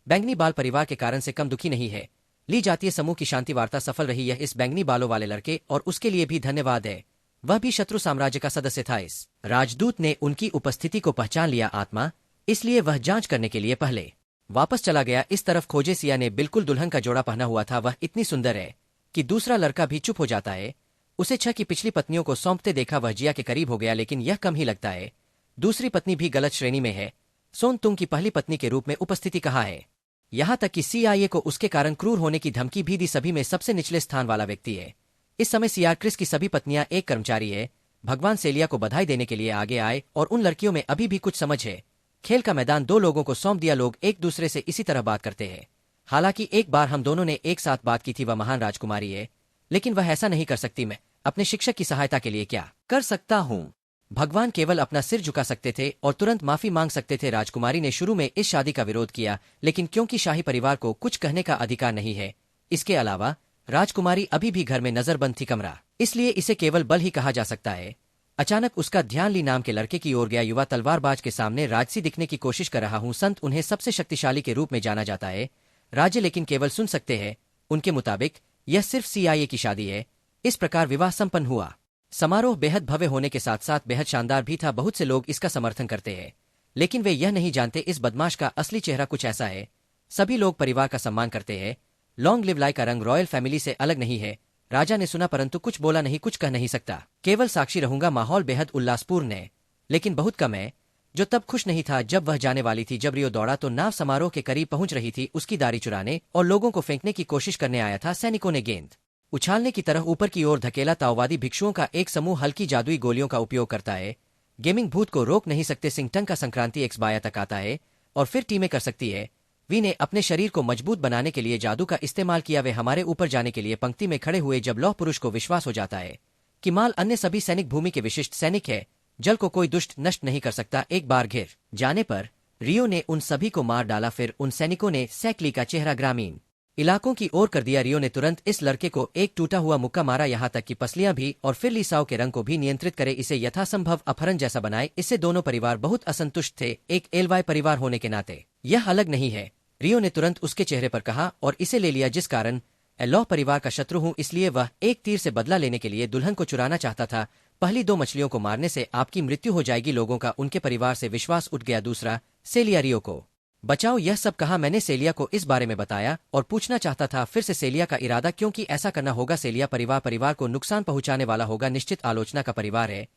Speaker 1: बैंगनी बाल परिवार के कारण से कम दुखी नहीं है। ली जाती है समूह की शांति वार्ता सफल रही है। इस बैंगनी बालों वाले लड़के और उसके लिए भी धन्यवाद है। वह भी शत्रु साम्राज्य का सदस्य था। इस राजदूत ने उनकी उपस्थिति को पहचान लिया आत्मा, इसलिए वह जांच करने के लिए पहले वापस चला गया। इस तरफ खोजे सिया ने बिल्कुल दुल्हन का जोड़ा पहना हुआ था। वह इतनी सुंदर है कि दूसरा लड़का भी चुप हो जाता है। उसे छह की पिछली पत्नियों को सौंपते देखा वह जिया के करीब हो गया, लेकिन यह कम ही लगता है। दूसरी पत्नी भी गलत श्रेणी में है। सोन तुंग की पहली पत्नी के रूप में उपस्थिति कहा है। यहां तक कि सीआईए को उसके कारण क्रूर होने की धमकी भी दी। सभी में सबसे निचले स्थान वाला व्यक्ति है। इस समय सीआर क्रिस की सभी पत्नियां एक कर्मचारी है। भगवान सेलिया को बधाई देने के लिए आगे आए और उन लड़कियों में अभी भी कुछ समझ है। खेल का मैदान दो लोगों को सौंप दिया। लोग एक दूसरे से इसी तरह बात करते हैं। हालांकि एक बार हम दोनों ने एक साथ बात की थी। वह महान राजकुमारी है, लेकिन वह ऐसा नहीं कर सकती। मैं अपने शिक्षक की सहायता के लिए क्या कर सकता हूँ? भगवान केवल अपना सिर झुका सकते थे और तुरंत माफी मांग सकते थे। राजकुमारी ने शुरू में इस शादी का विरोध किया, लेकिन क्योंकि शाही परिवार को कुछ कहने का अधिकार नहीं है। इसके अलावा राजकुमारी अभी भी घर में नजरबंद थी कमरा, इसलिए इसे केवल बल ही कहा जा सकता है। अचानक उसका ध्यान ली नाम के लड़के की ओर गया। युवा तलवारबाज के सामने राजसी दिखने की कोशिश कर रहा हूं। संत उन्हें सबसे शक्तिशाली के रूप में जाना जाता है। राज्य लेकिन केवल सुन सकते हैं। उनके मुताबिक यह सिर्फ सीआईए की शादी है। इस प्रकार विवाह संपन्न हुआ। समारोह बेहद भव्य होने के साथ साथ बेहद शानदार भी था। बहुत से लोग इसका समर्थन करते हैं, लेकिन वे यह नहीं जानते इस बदमाश का असली चेहरा कुछ ऐसा है। सभी लोग परिवार का सम्मान करते हैं। लॉन्ग लिव लाई का रंग रॉयल फैमिली से अलग नहीं है। राजा ने सुना परंतु कुछ बोला नहीं, कुछ कह नहीं सकता। केवल साक्षी रहूंगा। माहौल बेहद उल्लासपूर्ण है, लेकिन बहुत कम है। जो तब खुश नहीं था जब वह जाने वाली थी। जब रियो दौड़ा तो नाव समारोह के करीब पहुंच रही थी। उसकी दाढ़ी चुराने और लोगों को फेंकने की कोशिश करने आया था। सैनिकों ने गेंद उछालने की तरह ऊपर की ओर धकेला। ताओवादी भिक्षुओं का एक समूह हल्की जादुई गोलियों का उपयोग करता है। गेमिंग भूत को रोक नहीं सकते। सिंगटंग का संक्रांति एक्स बाया तक आता है और फिर टीमें कर सकती है। वी ने अपने शरीर को मजबूत बनाने के लिए जादू का इस्तेमाल किया। वे हमारे ऊपर जाने के लिए पंक्ति में खड़े हुए। जब लौह पुरुष को विश्वास हो जाता है कि माल अन्य सभी सैनिक भूमि के विशिष्ट सैनिक है, जल को कोई दुष्ट नष्ट नहीं कर सकता। एक बार घिर जाने पर रियो ने उन सभी को मार डाला। फिर उन सैनिकों ने सैकली का चेहरा ग्रामीण इलाकों की ओर कर दिया। रियो ने तुरंत इस लड़के को एक टूटा हुआ मुक्का मारा, यहाँ तक कि पसलियां भी, और फिर लीसाओ के रंग को भी नियंत्रित करे, इसे यथासंभव अपहरण जैसा बनाए। इससे दोनों परिवार बहुत असंतुष्ट थे। एक एलवाई परिवार होने के नाते यह अलग नहीं है, रियो ने तुरंत उसके चेहरे पर कहा, और इसे ले लिया जिस कारण लॉ परिवार का शत्रु हूं, इसलिए वह एक तीर से बदला लेने के लिए दुल्हन को चुराना चाहता था। पहली दो मछलियों को मारने से आपकी मृत्यु हो जाएगी। लोगों का उनके परिवार से विश्वास उठ गया। दूसरा, सेलिया रियो को बचाओ। यह सब कहा। मैंने सेलिया को इस बारे में बताया और पूछना चाहता था फिर से सेलिया का इरादा, क्योंकि ऐसा करना होगा। सेलिया परिवार को नुकसान पहुंचाने वाला होगा। निश्चित आलोचना का परिवार है।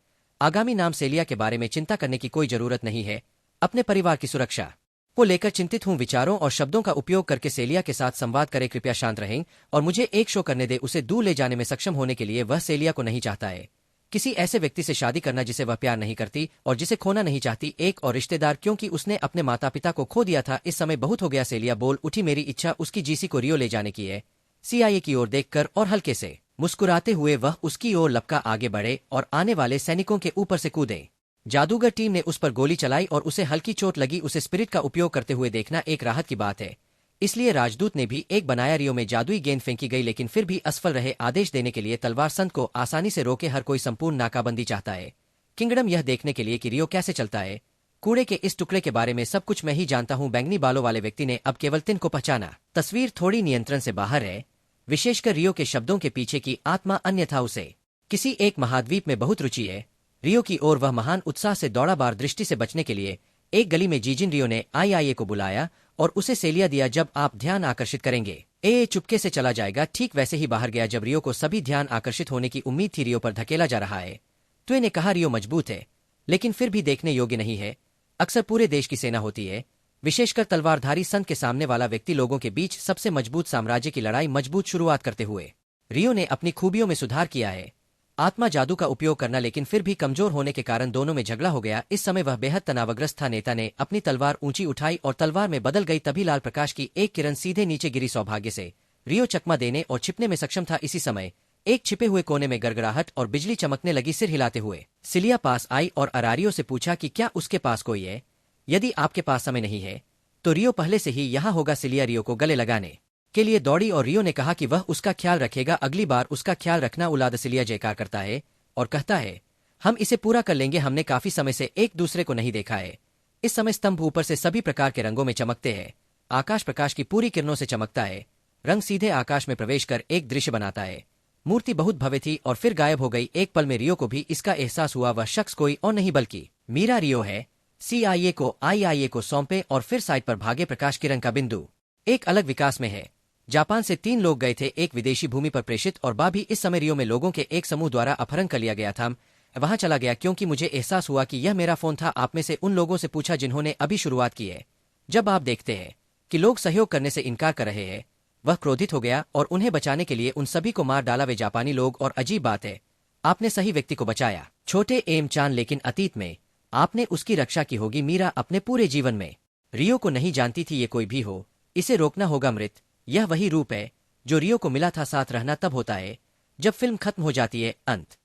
Speaker 1: आगामी नाम सेलिया के बारे में चिंता करने की कोई जरूरत नहीं है। अपने परिवार की सुरक्षा को लेकर चिंतित हूं। विचारों और शब्दों का उपयोग करके सेलिया के साथ संवाद करें। कृपया शांत रहें और मुझे एक शो करने दे। उसे दूर ले जाने में सक्षम होने के लिए वह सेलिया को नहीं चाहता है। किसी ऐसे व्यक्ति से शादी करना जिसे वह प्यार नहीं करती और जिसे खोना नहीं चाहती। एक और रिश्तेदार, क्योंकि उसने अपने माता पिता को खो दिया था। इस समय बहुत हो गया। सेलिया बोल उठी। मेरी इच्छा उसकी जीसी को रियो ले जाने की है। सीआईए की ओर देखकर और हल्के से मुस्कुराते हुए वह उसकी ओर लपका आगे बढ़े और आने वाले सैनिकों के ऊपर से कूदे। जादूगर टीम ने उस पर गोली चलाई और उसे हल्की चोट लगी। उसे स्पिरिट का उपयोग करते हुए देखना एक राहत की बात है। इसलिए राजदूत ने भी एक बनाया। रियो में जादुई गेंद फेंकी गई, लेकिन फिर भी असफल रहे। आदेश देने के लिए तलवार संत को आसानी से रोके। हर कोई संपूर्ण नाकाबंदी चाहता है। किंगडम यह देखने के लिए कि रियो कैसे चलता है। कूड़े के इस टुकड़े के बारे में सब कुछ मैं ही जानता हूँ। बैंगनी बालों वाले व्यक्ति ने अब केवल तिन को पहचाना। तस्वीर थोड़ी नियंत्रण से बाहर है, विशेषकर रियो के शब्दों के पीछे की आत्मा। अन्यथा उसे किसी एक महाद्वीप में बहुत रुचि है। रियो की ओर वह महान उत्साह से दौड़ा। बार दृष्टि से बचने के लिए एक गली में जीजिन रियो ने आईआईए को बुलाया और उसे सेलिया दिया। जब आप ध्यान आकर्षित करेंगे ए चुपके से चला जाएगा। ठीक वैसे ही बाहर गया जब रियो को सभी ध्यान आकर्षित होने की उम्मीद थी। रियो पर धकेला जा रहा है। ट्वे ने कहा रियो मजबूत है, लेकिन फिर भी देखने योग्य नहीं है। अक्सर पूरे देश की सेना होती है, विशेषकर तलवारधारी संत के सामने वाला व्यक्ति लोगों के बीच सबसे मजबूत साम्राज्य की लड़ाई मजबूत शुरुआत करते हुए रियो ने अपनी खूबियों में सुधार किया है। आत्मा जादू का उपयोग करना, लेकिन फिर भी कमजोर होने के कारण दोनों में झगड़ा हो गया। इस समय वह बेहद तनावग्रस्त था। नेता ने अपनी तलवार ऊंची उठाई और तलवार में बदल गई। तभी लाल प्रकाश की एक किरण सीधे नीचे गिरी। सौभाग्य से रियो चकमा देने और छिपने में सक्षम था। इसी समय एक छिपे हुए कोने में गड़गड़ाहट और बिजली चमकने लगी। सिर हिलाते हुए सिलिया पास आई और अरारियो से पूछा कि क्या उसके पास कोई है। यदि आपके पास समय नहीं है तो रियो पहले से ही यहाँ होगा। सिलिया रियो को गले लगाने के लिए दौड़ी और रियो ने कहा कि वह उसका ख्याल रखेगा। अगली बार उसका ख्याल रखना। उलाद सिलिया जयकार करता है और कहता है, हम इसे पूरा कर लेंगे। हमने काफी समय से एक दूसरे को नहीं देखा है। इस समय स्तंभ ऊपर से सभी प्रकार के रंगों में चमकते हैं। आकाश प्रकाश की पूरी किरणों से चमकता है। रंग सीधे आकाश में प्रवेश कर एक दृश्य बनाता है। मूर्ति बहुत भव्य थी और फिर गायब हो गई। एक पल में रियो को भी इसका एहसास हुआ। वह शख्स कोई और नहीं बल्कि मीरा रियो है। सीआईए को आईआईए को सौंपे और फिर साइड पर भागे। प्रकाश किरण का बिंदु एक अलग विकास में है। जापान से 3 लोग गए थे, एक विदेशी भूमि पर प्रेषित और बा भी। इस समय रियो में लोगों के एक समूह द्वारा अपहरण कर लिया गया था। वहां चला गया क्योंकि मुझे एहसास हुआ कि यह मेरा फोन था। आप में से उन लोगों से पूछा जिन्होंने अभी शुरुआत की है। जब आप देखते हैं कि लोग सहयोग करने से इनकार कर रहे हैं, वह क्रोधित हो गया और उन्हें बचाने के लिए उन सभी को मार डाला। वे जापानी लोग। और अजीब बात है, आपने सही व्यक्ति को बचाया। छोटे एम चान, लेकिन अतीत में आपने उसकी रक्षा की होगी। मीरा अपने पूरे जीवन में रियो को नहीं जानती थी। ये कोई भी हो, इसे रोकना होगा। मृत यह वही रूप है जो रियो को मिला था। साथ रहना तब होता है जब फिल्म खत्म हो जाती है। अंत।